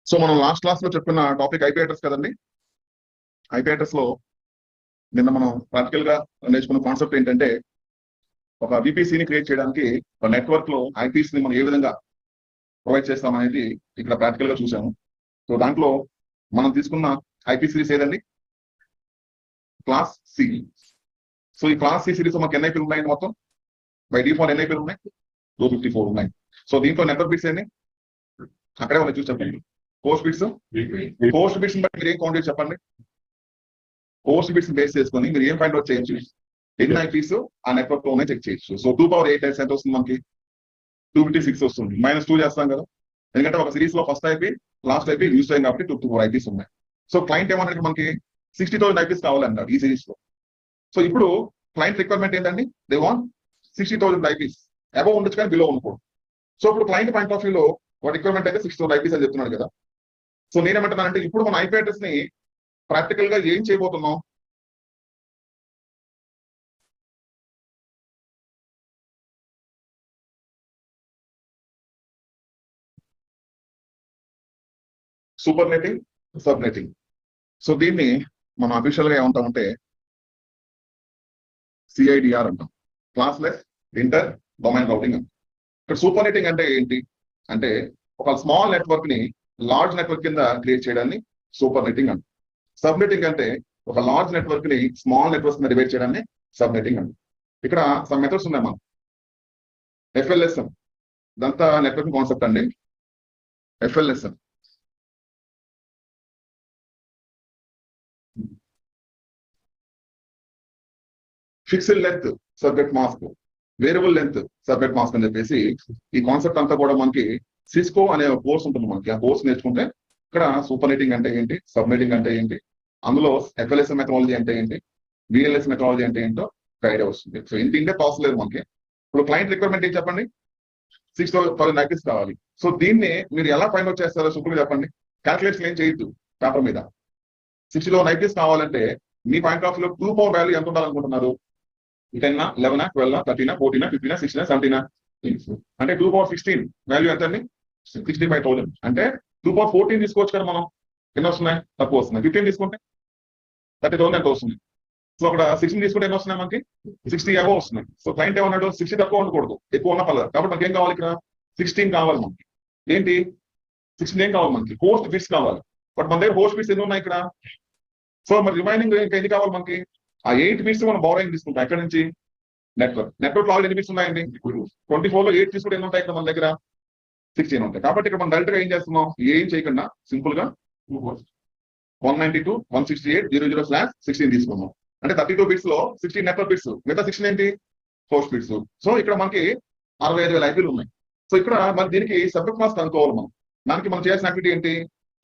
సో మనం లాస్ట్ క్లాస్ లో చెప్పిన టాపిక్ ఐపీ అడ్రస్ కదండి. ఐపీ అడ్రస్ లో నిన్న మనం ప్రాక్టికల్ గా నేర్చుకున్న కాన్సెప్ట్ ఏంటంటే ఒక VPCని క్రియేట్ చేయడానికి ఒక నెట్వర్క్ లో ఐపీస్ ని మనం ఏ విధంగా ప్రొవైడ్ చేస్తామనేది ఇక్కడ ప్రాక్టికల్ గా చూసాము. సో దాంట్లో మనం తీసుకున్న ఐపీ సిరీస్ ఏదండి, క్లాస్ సి. సో ఈ క్లాస్ సి సిరీస్ మనకి ఎన్ని ఐపీలు ఉన్నాయి మొత్తం? బై డిఫాల్ట్ ఎన్ని ఐపీలు ఉన్నాయి? 254 ఉన్నాయి. సో దీంట్లో నెట్వర్క్ బిట్స్ ఏంటి? అక్కడే ఉన్నాయి, చూసి చెప్పండి. పోస్ట్ బిట్స్ బట్టి మీరు ఏం కౌంట్ చేసి చెప్పండి. పోస్ట్ బిట్స్ బేస్ చేసుకొని మీరు ఏం ఫైండ్ అవుట్ చేయొచ్చు, ఎన్ని ఐపీస్ ఆ నెట్వర్క్ లోనే చెక్ చేయొచ్చు. సో 2/8 ఎంత వస్తుంది మనకి? 256 వస్తుంది. -2 చేస్తాం కదా, ఎందుకంటే ఒక సిరీస్ లో first IP last IP use అయింది కాబట్టి 254 ఐపీస్ ఉన్నాయి. సో క్లయింట్ ఏమన్నాడు, మనకి 60,000 ఐపీస్ కావాలన్నాడు ఈ సిరీస్ లో. సో ఇప్పుడు క్లయింట్ రిక్వైర్మెంట్ ఏంటండి, దే వాంట్ 60,000 ఐపీస్. అబౌవ్ ఉండొచ్చు కానీ బిలో ఉండకూడదు. సో ఇప్పుడు క్లయింట్ పాయింట్ ఆఫ్ వ్యూలో రిక్వైర్మెంట్ అయితే 60,000 ఐపీస్ అని చెప్తున్నాడు కదా. సో నేనేమంటున్నానంటే ఇప్పుడు మన ఐపీ అడ్రస్ ని ప్రాక్టికల్ గా ఏం చేయబోతున్నాం, సూపర్ నెటింగ్, సబ్ నెటింగ్. సో దీన్ని మనం అఫీషియల్ గా ఏమంటామంటే CIDR అంటాం, క్లాస్లెస్ ఇంటర్ డొమైన్ రౌటింగ్ అంటాం. ఇక్కడ సూపర్ నెటింగ్ అంటే ఏంటి అంటే ఒక స్మాల్ నెట్వర్క్ ని లార్జ్ నెట్వర్క్ కింద క్రియేట్ చేయడాన్ని సూపర్ నెటింగ్ అంటాం. సబ్ నెటింగ్ అంటే ఒక లార్జ్ నెట్వర్క్ ని స్మాల్ నెట్వర్క్ కింద డివైడ్ చేయడాన్ని సబ్ నెటింగ్ అంటాం. ఇక్కడ సమ్ మెథడ్స్ ఉన్నాయి. మనం FLSM ఇదంతా నెట్వర్కింగ్ కాన్సెప్ట్ అండి. FLSM fixed length subject mask, variable length subject mask అని చెప్పేసి ఈ కాన్సెప్ట్ అంతా కూడా మనకి సిస్కో అనే కోర్స్ ఉంటుంది మనకి. ఆ కోర్స్ నేర్చుకుంటే ఇక్కడ సూపర్ నెటింగ్ అంటే ఏంటి, సబ్ నెటింగ్ అంటే ఏంటి, అందులో FLSM మెథడాలజీ అంటే ఏంటి, VLS మెథడాలజీ అంటే ఏంటో ఐడియా వస్తుంది. సో ఇంటింటే ప్రాసెస్ లేదు మనకి. ఇప్పుడు క్లయింట్ రిక్వైర్మెంట్ ఏం చెప్పండి, 60,000 ఐపీస్ కావాలి. సో దీన్ని మీరు ఎలా ఫైండ్ అవుట్ చేస్తారో సింపుల్గా చెప్పండి. క్యాల్కులేషన్ ఏం చేయొద్దు పేపర్ మీద. 60,000 ఐపీస్ కావాలంటే మీ పాయింట్ ఆఫ్ లో 2 పవర్ వాల్యూ ఎంత ఉండాలనుకుంటున్నారు? 10, 11, 12, 13, 14, 15, 16, 17 అంటే 2/16 వాల్యూ ఎంత అండి? 65,000. అంటే 2/14 తీసుకోవచ్చు కదా మనం. ఎన్ని వస్తున్నాయి? తక్కువ వస్తున్నాయి. 15 తీసుకుంటే 30,000 ఎంత వస్తుంది? సో అక్కడ 16 తీసుకుంటే ఎన్ని వస్తున్నాయి మనకి? 60 అబౌవ్ వస్తున్నాయి. సో క్లయింట్ ఏమన్నాడు, 60 తక్కువ ఉండకూడదు, ఎక్కువ ఉన్న పర్లేదు. కాబట్టి మనకి ఏం కావాలి, ఇక్కడ 16 కావాలి మనకి. ఏంటి 16 ఏం కావాలి మనకి? హోస్ట్ బిట్స్ కావాలి. బట్ మన దగ్గర హోస్ట్ బిట్స్ ఎన్ని ఉన్నాయి ఇక్కడ? సో మరి రిమైనింగ్ ఇంకా ఎన్ని కావాలి మనకి? ఆ 8 బిట్స్ మనం బౌరింగ్ తీసుకుంటాం. ఎక్కడి నుంచి? నెట్వర్క్ లో ఆల్రెడీ ఎన్ని బిట్స్ ఉన్నాయండి? 24 లో 8 తీసుకుంటే ఎన్ని ఉంటాయి ఇక్కడ మన దగ్గర? 16 ఉంటాయి. కాబట్టి ఇక్కడ మనం డైరెక్ట్ గా ఏం చేస్తున్నాం? ఏం చేయకుండా సింపుల్ గా 192.168.00/16 తీసుకున్నాం. అంటే 32 బిట్స్ లో 16 నెట్వర్క్ బిట్స్, మిగతా 16 ఏంటి? Force bits. సో ఇక్కడ మనకి 65,000 ఐపీలు ఉన్నాయి. సో ఇక్కడ మన దీనికి సబ్జెక్ట్ మాస్ కనుక్కోవాలి మనం. దానికి మనం చేయాల్సిన యాక్టివిటీ ఏంటి?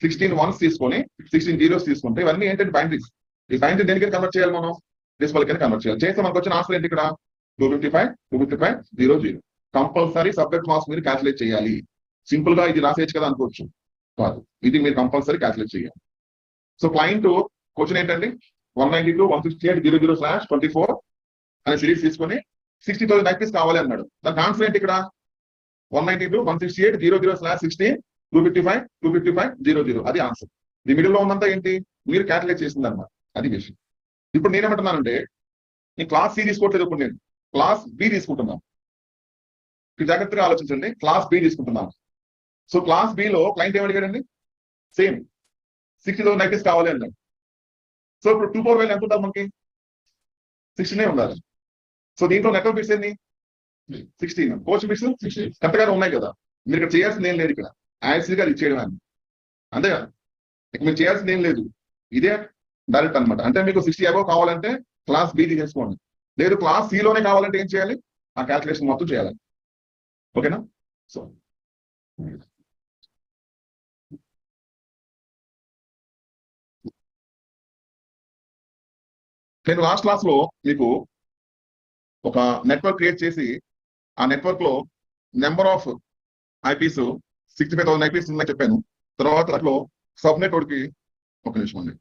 16 1s తీసుకొని 16 0s తీసుకుంటే ఇవన్నీ ఏంటంటే బైనరీస్. ఈ బైనరీ దేనికి కన్వర్ట్ చేయాలి మనం? డెసిమల్ కింద కన్వర్ట్ చేయాలి. చేస్తే మనకు వచ్చిన ఆన్సర్ ఏంటి ఇక్కడ? 255, కంపల్సరీ సబ్జెక్ట్ మాస్ మీరు క్యాల్కులేట్ చేయాలి. సింపుల్ గా ఇది రాసేయచ్చు కదా అనుకోవచ్చు, కాదు, ఇది మీరు కంపల్సరీ క్యాల్కులేట్ చేయాలి. సో క్లయింట్ క్వశ్చన్ ఏంటండి? 192.168.00/24 అనే సిరీస్ తీసుకొని 60,000 ఐపీస్ కావాలి అన్నాడు. దానికి ఆన్సర్ ఏంటి ఇక్కడ? 192.168.00/16 255, 00. అది ఆన్సర్. ఈ మిడిల్ లో ఉన్నంతా ఏంటి? మీరు క్యాల్కులేట్ చేసింది అనమాట. అది విషయం. ఇప్పుడు నేనేమంటున్నానంటే ఈ క్లాస్ సి తీసుకోవట్లేదు. ఇప్పుడు నేను క్లాస్ బి తీసుకుంటున్నాను. జాగ్రత్తగా ఆలోచించండి. క్లాస్ బి తీసుకుంటున్నాను. సో క్లాస్ బి లో క్లయింట్ ఏమడిగాడండి? సేమ్ 60,000 ఐపీస్ కావాలి అన్నాడు. సో ఇప్పుడు 2 4 ఎంత ఉంటుంది మనకి? 16 ఉండాలి. సో దీంట్లో నెట్వర్క్ బిట్స్ ఏంది? 16. కోచ్ బిట్స్ 16 కరెక్ట్ గా ఉన్నాయి కదా. మీరు ఇక్కడ చేయాల్సింది ఏం లేదు. ఇక్కడ యాక్సిల్ గా ఇచ్చేయడం అని అంతే కదా. ఇక మీరు చేయాల్సింది ఏం లేదు. ఇదే డైరెక్ట్ అనమాట. అంటే మీకు 60 అబౌవ్ కావాలంటే క్లాస్ బి తీసేసుకోండి. లేదు క్లాస్ సి లోనే కావాలంటే ఏం చేయాలి? ఆ క్యాల్కులేషన్ మొత్తం చేయాలి. ఓకేనా? సో నేను లాస్ట్ క్లాస్ లో మీకు ఒక నెట్వర్క్ క్రియేట్ చేసి ఆ నెట్వర్క్ లో నెంబర్ ఆఫ్ ఐపీస్ 65,000 ఐపీస్ ఉన్నాయని చెప్పాను. తర్వాత అట్లో సబ్ నెట్వర్క్ కి ఒక నిమిషం అండి.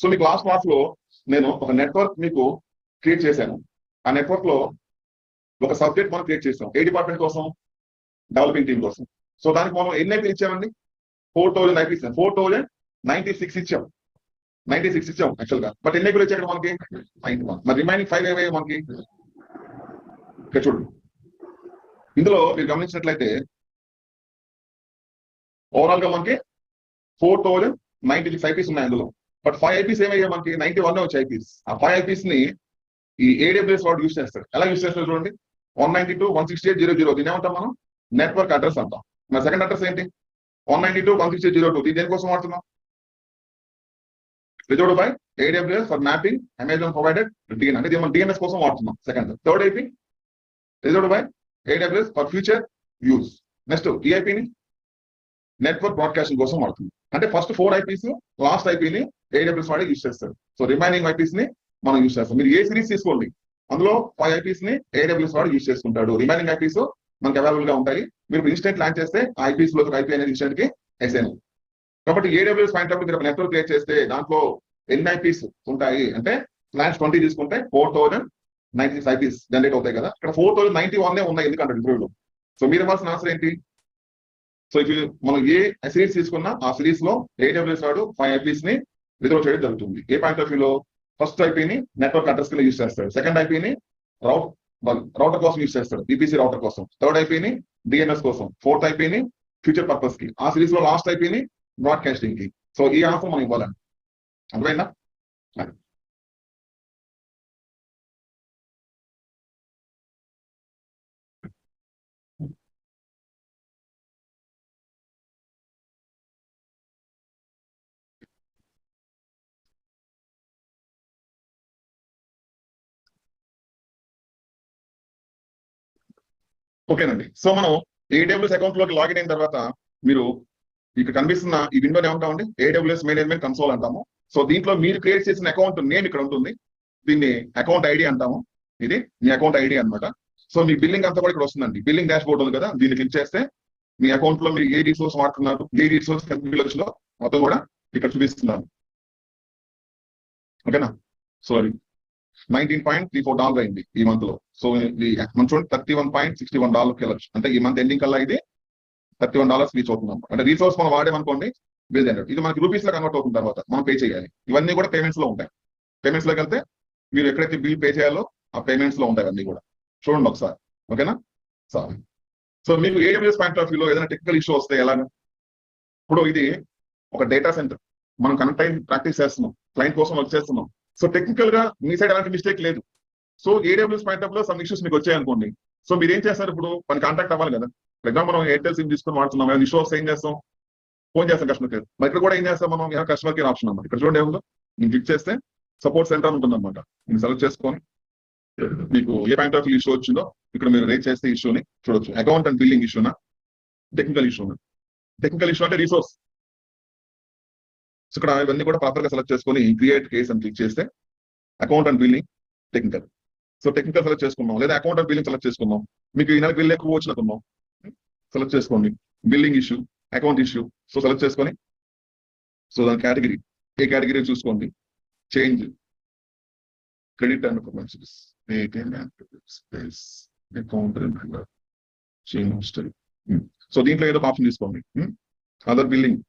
సో మీకు లాస్ట్ క్లాస్ లో నేను ఒక నెట్వర్క్ మీకు క్రియేట్ చేశాను. ఆ నెట్వర్క్ లో ఒక సబ్జెక్ట్ మనం క్రియేట్ చేసాం. ఏ డిపార్ట్మెంట్ కోసం? డెవలపింగ్ టీమ్ కోసం. సో దానికి మనం ఎన్ని ఐపీలు ఇచ్చామండి? 4,000 ఐపీస్. 4,096 ఇచ్చాం. 96 ఇచ్చాం యాక్చువల్ గా. బట్ ఎన్ని ఐపీలు వచ్చాయి మనకి? 91. మరి రిమైనింగ్ 5 ఏవే మనకి? ఇక్కడ చూడండి. ఇందులో మీరు గమనించినట్లయితే ఓవరాల్ గా మనకి 4,096 ఐపీస్ ఉన్నాయి అందులో. బట్ 5 ఐపీస్ ఏమయ్యాయి మనకి? 91 వచ్చాయి ఐపీస్. ఆ 5 ఐపీస్ ని ఈ AWS వాడు యూజ్ చేస్తాడు. ఎలా యూజ్ చేస్తాడు చూడండి. 192.168.00 దీని ఏమంటాం మనం? నెట్వర్క్ అడ్రస్ అంటాం. మరి సెకండ్ అడ్రస్ ఏంటి? 192.168.02. దీని దేనికోసం వాడుతున్నాం? Reserved by AWS for mapping Amazon provided DN, అంటే మనం DNS కోసం వాడుతున్నాం. Second. Third IP reserved by AWS for future use. Next ఈ ఐపీని నెట్వర్క్ బ్రాడ్కాస్టింగ్ కోసం వాడుతుంది. అంటే ఫస్ట్ 4 ఐపీస్, లాస్ట్ ఐపీని AWS వాడే యూజ్ చేస్తారు. సో రిమైనింగ్ ఐపీస్ ని మనం యూజ్ చేస్తాం. మీరు ఏ సిరీస్ తీసుకోండి, అందులో 5 ఐపీస్ ని AWS వాడు యూజ్ చేసుకుంటాడు. రిమైనింగ్ ఐపీస్ మనకి అవైలబుల్ గా ఉంటాయి. మీరు ఇన్స్టెంట్ లాంచ్ చేస్తే ఆ ఐపీస్ లో ఐపీ అనేది ఇన్స్టెంట్ కి వేసాను. కాబట్టి AWS పాయింట్ ఆఫ్ మీరు నెట్వర్క్ క్రియేట్ చేస్తే దాంట్లో ఎన్ని ఐపీస్ ఉంటాయి అంటే /20 తీసుకుంటే 4,096 ఐపీస్ జనరేట్ అవుతాయి కదా. ఇక్కడ 4,091 ఉన్నాయి ఎందుకంటే ఇంటర్వ్యూలో. సో మీరు ఇవ్వాల్సిన ఆన్సర్ ఏంటి? సో ఇఫ్ మనం ఏ సిరీస్ తీసుకున్నా ఆ సిరీస్ లో AWS వాడు 5 ఐపీస్ ని రిజర్వ్ చేయడం జరుగుతుంది. ఏ పాయింట్ ఆఫ్ వ్యూలో? ఫస్ట్ ఐపీని నెట్వర్క్ అడ్రస్ కింద యూజ్ చేస్తాడు. సెకండ్ ఐపీని రౌటర్ కోసం యూజ్ చేస్తాడు, VPC రౌటర్ కోసం. థర్డ్ ఐపీని DNS కోసం. ఫోర్త్ ఐపీని ఫ్యూచర్ పర్పస్ కి. ఆ సిరీస్ లో లాస్ట్ ఐపీని బ్రాడ్కాస్టింగ్ కి. సో ఈ ఆన్సర్ మనం ఇవ్వాలండి. అర్థమైందా? ఓకేనండి. సో మనం AWS అకౌంట్ లోకి లాగిన్ అయిన తర్వాత మీరు ఇక్కడ కనిపిస్తున్న ఈ విండోని ఏమంటామండి? AWS మేనేజ్మెంట్ కన్సోల్ అంటాము. సో దీంట్లో మీరు క్రియేట్ చేసిన అకౌంట్ నేమ్ ఇక్కడ ఉంటుంది. దీన్ని అకౌంట్ ఐడి అంటాము. ఇది మీ అకౌంట్ ఐడి అనమాట. సో మీ బిల్లింగ్ అంతా కూడా ఇక్కడ వస్తుందండి. బిల్లింగ్ డాష్ బోర్డ్ ఉంది కదా, దీన్ని క్లిక్ చేస్తే మీ అకౌంట్ లో మీరు ఏ రిసోర్స్ వాడుతున్నారు, ఏ రిసోర్స్ లో మొత్తం కూడా ఇక్కడ చూపిస్తున్నాను. ఓకేనా? సో అది $19.34 అయింది ఈ మంత్ లో. సో మనం చూడండి $31.61 వెళ్ళచ్చు. అంటే ఈ మంత్ ఎండింగ్ కల్లా ఇది $31 రీచ్ అవుతున్నాం. అంటే రీసోర్స్ మనం వాడేమనుకోండి బిల్ జనరేట్ ఇది మనకి రూపీస్ లో కన్వర్ట్ అవుతున్న తర్వాత మనం పే చేయాలి. ఇవన్నీ కూడా పేమెంట్స్ లో ఉంటాయి. పేమెంట్స్ లోకి వెళ్తే మీరు ఎక్కడైతే బిల్ పే చేయాలో ఆ పేమెంట్స్ లో ఉంటాయి అన్నీ కూడా. చూడండి ఒకసారి, ఓకేనా సార్. సో మీకు ఏడబ్ల్యూఎస్ పాయింట్ ఆఫ్ వ్యూలో ఏదైనా టెక్నికల్ ఇష్యూ వస్తే ఎలాగా? ఇప్పుడు ఇది ఒక డేటా సెంటర్, మనం కనెక్ట్ అయి ప్రాక్టీస్ చేస్తున్నాం, క్లయింట్ కోసం వర్క్ చేస్తున్నాం. సో టెక్నికల్ గా మీ సైడ్ ఎలాంటి మిస్టేక్ లేదు. సో ఏడబ్ల్యూఎస్ పాయింట్ ఆఫ్ లో సమ్ ఇష్యూస్ మీకు వచ్చాయనుకోండి, సో మీరు ఏం చేస్తారు? ఇప్పుడు మన కాంటాక్ట్ అవ్వాలి కదా. ఫర్ ఎగ్జాంపుల్ మనం ఎయిర్టెల్ సిమ్ తీసుకుని వాడుతున్నాం, ఇష్యూ వస్తే ఏం చేస్తాం? ఫోన్ చేస్తాం కస్టమర్ కేర్. మరి ఇక్కడ కూడా ఏం చేస్తాం మనం? కస్టమర్ కేర్ ఆప్షన్ అన్నమాట. ఇక్కడ చూడండి ఏముందో, మీరు క్లిక్ చేస్తే సపోర్ట్ సెంటర్ ఉంటుంది అనమాట. మీరు సెలెక్ట్ చేసుకొని మీకు ఏ పాయింట్ ఆఫ్ వ్యూ ఇష్యూ వచ్చిందో ఇక్కడ మీరు రేట్ చేస్తే ఇష్యూని చూడొచ్చు. అకౌంట్ అండ్ బిల్లింగ్ ఇష్యూనా, టెక్నికల్ ఇష్యూనా? టెక్నికల్ ఇష్యూ అంటే రిసోర్స్. ఇక్కడ ఇవన్నీ కూడా ప్రాపర్ గా సెలెక్ట్ చేసుకొని క్రియేట్ కేస్ అని క్లిక్ చేస్తే account and billing technical. So technical select చేసుకున్నాం, లేదా అకౌంట్ అండ్ బిల్లింగ్ సెలెక్ట్ చేసుకున్నాం. మీకు ఈ నెల బిల్ ఎక్కువ వచ్చినట్టున్నాం, సెలెక్ట్ చేసుకోండి. Billing issue, account issue. So select చేసుకొని సో దాని కేటగిరీ, ఏ కేటగిరీ చూసుకోండి. Change credit and performance, account change. So దీంట్లో ఏదో ఆప్షన్ తీసుకోండి. అదర్ బిల్లింగ్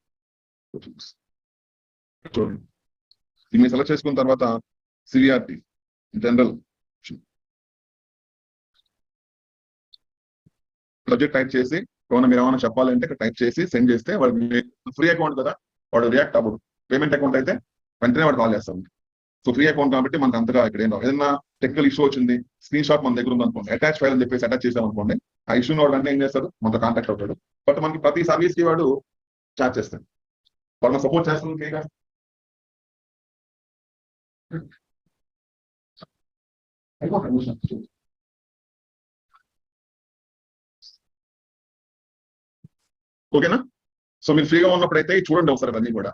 చూడండి. దీన్ని సెలెక్ట్ చేసుకున్న తర్వాత సివిఆర్టీ, జనరల్, సబ్జెక్ట్ టైప్ చేసి ఏమైనా మీరు ఏమైనా చెప్పాలంటే ఇక్కడ టైప్ చేసి సెండ్ చేస్తే వాడు ఫ్రీ అకౌంట్ కదా, వాడు రియాక్ట్ అవ్వడు. పేమెంట్ అకౌంట్ అయితే వెంటనే వాడు కాల్ చేస్తాం. సో ఫ్రీ అకౌంట్ కాబట్టి మనకు అంతగా ఇక్కడ ఏం రావు. ఏదైనా టెక్నికల్ ఇష్యూ వచ్చింది, స్క్రీన్ షాట్ మన దగ్గర ఉంది అనుకోండి, అటాచ్ ఫైల్ అని చెప్పేసి అటాచ్ చేసాం అనుకోండి, ఆ ఇష్యూని వాడు అంటే ఏం చేస్తాడు? మనతో కాంటాక్ట్ అవుతాడు. బట్ మనకి ప్రతి సర్వీస్ కి వాడు చార్జ్ చేస్తాడు. వాడు మనం సపోర్ట్ చేస్తాడు. ఓకేనా? సో మీరు ఫ్రీగా ఉన్నప్పుడైతే చూడండి ఒకసారి అన్నీ కూడా.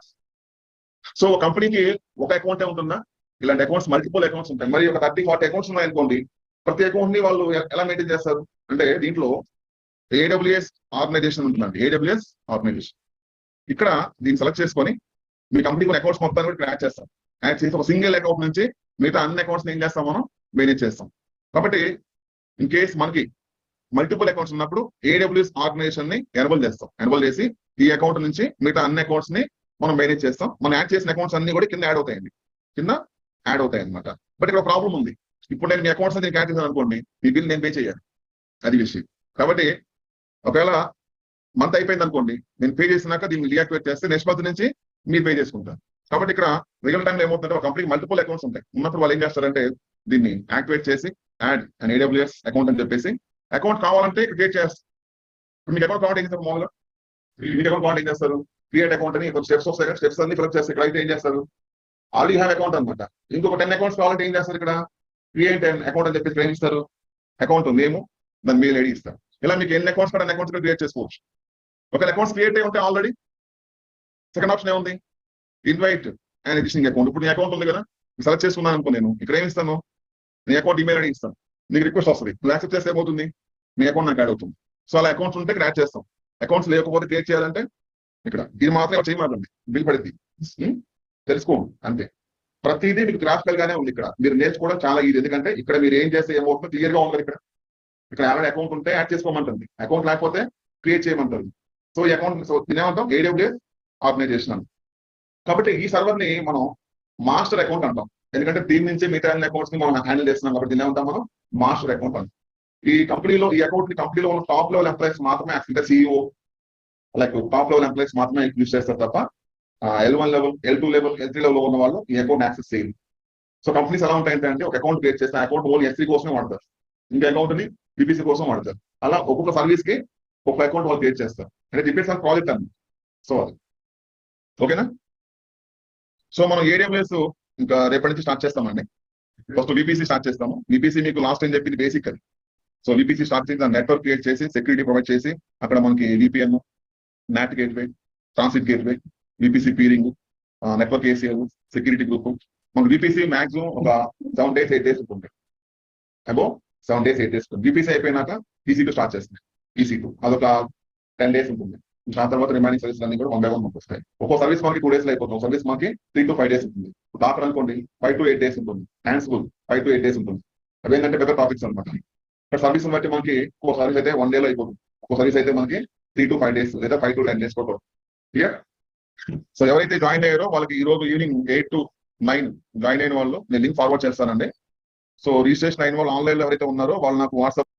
సో కంపెనీకి ఒక అకౌంటే ఉంటుందా? ఇలాంటి అకౌంట్స్ మల్టిపుల్ అకౌంట్స్ ఉంటాయి. మరి ఒక 30-40 అకౌంట్స్ ఉన్నాయనుకోండి, ప్రతి అకౌంట్ ని వాళ్ళు ఎలా మెయింటైన్ చేస్తారు అంటే దీంట్లో ఏడబ్ల్యూఎస్ ఆర్గనైజేషన్ ఉంటుందండి. ఏడబ్ల్యూఎస్ ఆర్గనైజేషన్ ఇక్కడ దీన్ని సెలెక్ట్ చేసుకొని మీ కంపెనీ కొన్ని అకౌంట్స్ మొత్తాన్ని కూడా యాడ్ చేస్తాం. యాడ్ చేసి ఒక సింగిల్ అకౌంట్ నుంచి మిగతా అన్ని అకౌంట్స్ ఏం చేస్తాం? మనం మేనేజ్ చేస్తాం. కాబట్టి ఇన్ కేస్ మనకి మల్టిపుల్ అకౌంట్స్ ఉన్నప్పుడు ఏడబ్ల్యూఎస్ ఆర్గనైజేషన్ ని ఎనబుల్ చేస్తాం. ఎనబుల్ చేసి ఈ అకౌంట్ నుంచి మిగతా అన్ని అకౌంట్స్ ని మనం మేనేజ్ చేస్తాం. మనం యాడ్ చేసిన అకౌంట్స్ అన్ని కూడా కింద యాడ్ అవుతాయండి, కింద యాడ్ అవుతాయి అనమాట. బట్ ఇక్కడ ప్రాబ్లం ఉంది. ఇప్పుడు నేను మీ అకౌంట్స్ నేను యాడ్ చేశాను అనుకోండి, మీ బిల్ నేను పే చేయాలి, అది విషయం. కాబట్టి ఒకవేళ మంత్ అయిపోయింది అనుకోండి, నేను పే చేసినాక దీన్ని రియాక్టివేట్ చేస్తే నెక్స్ట్ మంత్ నుంచి మీరు పే చేసుకుంటారు. కాబట్టి ఇక్కడ రియల్ టైంలో ఏమవుతుందంటే ఒక కంపెనీకి మల్టిపుల్ అకౌంట్స్ ఉంటాయి. ఉన్నప్పుడు వాళ్ళు ఏం చేస్తారంటే దీన్ని యాక్టివేట్ చేసి యాడ్ అండ్ ఏడబ్ల్యూఎస్ అకౌంట్ అని చెప్పేసి అకౌంట్ కావాలంటే క్రియేట్ చేస్తారు. ఇప్పుడు మీకు అకౌంట్ కావాలంటే ఏం చేస్తారు? మామూలుగా మీకు అకౌంట్ కావాలంటే ఏం చేస్తారు? క్రియేట్ అకౌంట్ అని కొన్ని స్టెప్స్ వస్తాయి. స్టెప్స్ అన్ని ఫిల్అప్ చేస్తే ఇక్కడ అయితే ఏం చేస్తారు? ఆల్రెడీ హ్యావ్ అకౌంట్ అనమాట. ఇంకొక 10 అకౌంట్స్ కావాలంటే ఏం చేస్తారు? ఇక్కడ క్రియేట్ అకౌంట్ అని చెప్పేసి ఏం ఇస్తారు? అకౌంట్ నేమ్, దాని మెయిల్ ఐడి ఇస్తారు. ఇలా మీకు ఎన్ని అకౌంట్స్ కూడా అకౌంట్స్ క్రియేట్ చేసుకోవచ్చు. ఒకవేళ అకౌంట్స్ క్రియేట్ అయి ఉంటే ఆల్రెడీ సెకండ్ ఆప్షన్ ఏముంది? ఇన్వైట్ అండ్ ఎడిషనింగ్ అకౌంట్. ఇప్పుడు నీ అకౌంట్ ఉంది కదా, సెలెక్ట్ చేసుకున్నాను అనుకో, నేను ఇక్కడ ఏమి ఇస్తాను? నీ అకౌంట్ ఈమెయిల్ ఐడి ఇస్తాను, నీకు రిక్వెస్ట్ వస్తుంది. నువ్వు యాక్సెప్ట్ చేస్తే ఏమవుతుంది? మీ అకౌంట్ నాకు యాడ్ అవుతుంది. సో అలా అకౌంట్స్ ఉంటే యాడ్ చేస్తాం. అకౌంట్స్ లేకపోతే క్రియేట్ చేయాలంటే ఇక్కడ ఇది మాత్రం చేయమాకండి, బిల్ పడింది తెలుసుకోండి అంతే. ప్రతిదీ మీకు గ్రాఫికల్ గానే ఉంది. ఇక్కడ మీరు నేర్చుకోవడం చాలా ఈజీ. ఎందుకంటే ఇక్కడ మీరు ఏం చేస్తే ఏమవుతుందో క్లియర్ గా ఉంటుంది. ఇక్కడ ఆల్రెడీ అకౌంట్ ఉంటే యాడ్ చేసుకోమంటుంది, అకౌంట్ లేకపోతే క్రియేట్ చేయమంటుంది. సో ఈ అకౌంట్ తినేమంటాం ఏడబ్ల్యూఎస్ ఆర్గనైజేషన్ అని. కాబట్టి ఈ సర్వర్ ని మనం మాస్టర్ అకౌంట్ అంటాం. ఎందుకంటే దీని నుంచి మిగతా అకౌంట్స్ ని మనం హ్యాండిల్ చేస్తున్నాం కాబట్టి దీని ఏమంటాం మనం? మాస్టర్ అకౌంట్ అంటాం. ఈ కంపెనీలో ఈ అకౌంట్ ని కంపెనీలో ఉన్న టాప్ లెవెల్ ఎంప్లాయీస్ మాత్రమే అంటే CEO like top level employees మాత్రమే యూజ్ చేస్తారు తప్ప L1 level, L2 level, L3 level ఉన్న వాళ్ళు ఈ అకౌంట్ యాక్సెస్ చేయాలి. సో కంపెనీస్ ఎలా ఉంటాయంటే ఒక అకౌంట్ క్రియేట్ చేస్తే అకౌంట్ ఓన్లీ S3 కోసమే వాడతారు, ఇంకా అకౌంట్ ని BPC కోసం వాడతారు. అలా ఒక్కొక్క సర్వీస్ కి ఒక అకౌంట్ వాళ్ళు క్రియేట్ చేస్తారు. అంటే డిపెండ్స్ ఆన్ ప్రాజెక్ట్ అండి. సో అది ఓకేనా? సో మనం AWS ఇంకా రేపటి నుంచి స్టార్ట్ చేస్తామండి. ఫస్ట్ VPC స్టార్ట్ చేస్తాము. VPC మీకు లాస్ట్ టైం చెప్పింది బేసిక్ అది. సో VPC స్టార్ట్ చేసి నెట్వర్క్ క్రియేట్ చేసి సెక్యూరిటీ ప్రొవైడ్ చేసి అక్కడ మనకి VPN, NAT gateway, transit gateway, VPC peering, network ACL, security group. మనకు VPC మాక్సిమం ఒక 7 days 8 days ఉంటుంది. అబో 7 days 8 days. VPC అయిపోయినాక EC2 స్టార్ట్ చేస్తుంది. EC2 అదొక 10 days ఉంటుంది. దాని తర్వాత రిమైనింగ్ సర్వీస్ అన్ని కూడా 1 by 1 మనకు వస్తాయి. ఒక్కో సర్వీస్ మనకి 2 days లో అయిపోతుంది. సర్వీస్ మనకి 3 to 5 days ఉంటుంది. డాక్టర్ అనుకోండి 5 to 8 days ఉంటుంది. హ్యాండ్స్ఫుల్ 5 to 8 days ఉంటుంది. అవి ఏంటంటే పెద్ద టాపిక్స్ అనమాట. ఇక్కడ సర్వీస్ బట్టి మనకి ఒక్కో సర్వీస్ అయితే 1 day లో అయిపోతుంది. ఒక్కో సర్వీస్ అయితే మనకి 3 to 5 days లేదా 5 to 10 days కూడా క్లియర్. సో ఎవరైతే జాయిన్ అయ్యారో వాళ్ళకి ఈ రోజు ఈవినింగ్ 8 to 9 జాయిన్ అయిన వాళ్ళు నేను లింక్ ఫార్వర్డ్ చేస్తానండి. సో రిజిస్ట్రేషన్ అయిన వాళ్ళు ఆన్లైన్ లో ఎవరైతే ఉన్నారో వాళ్ళు నాకు వాట్సాప్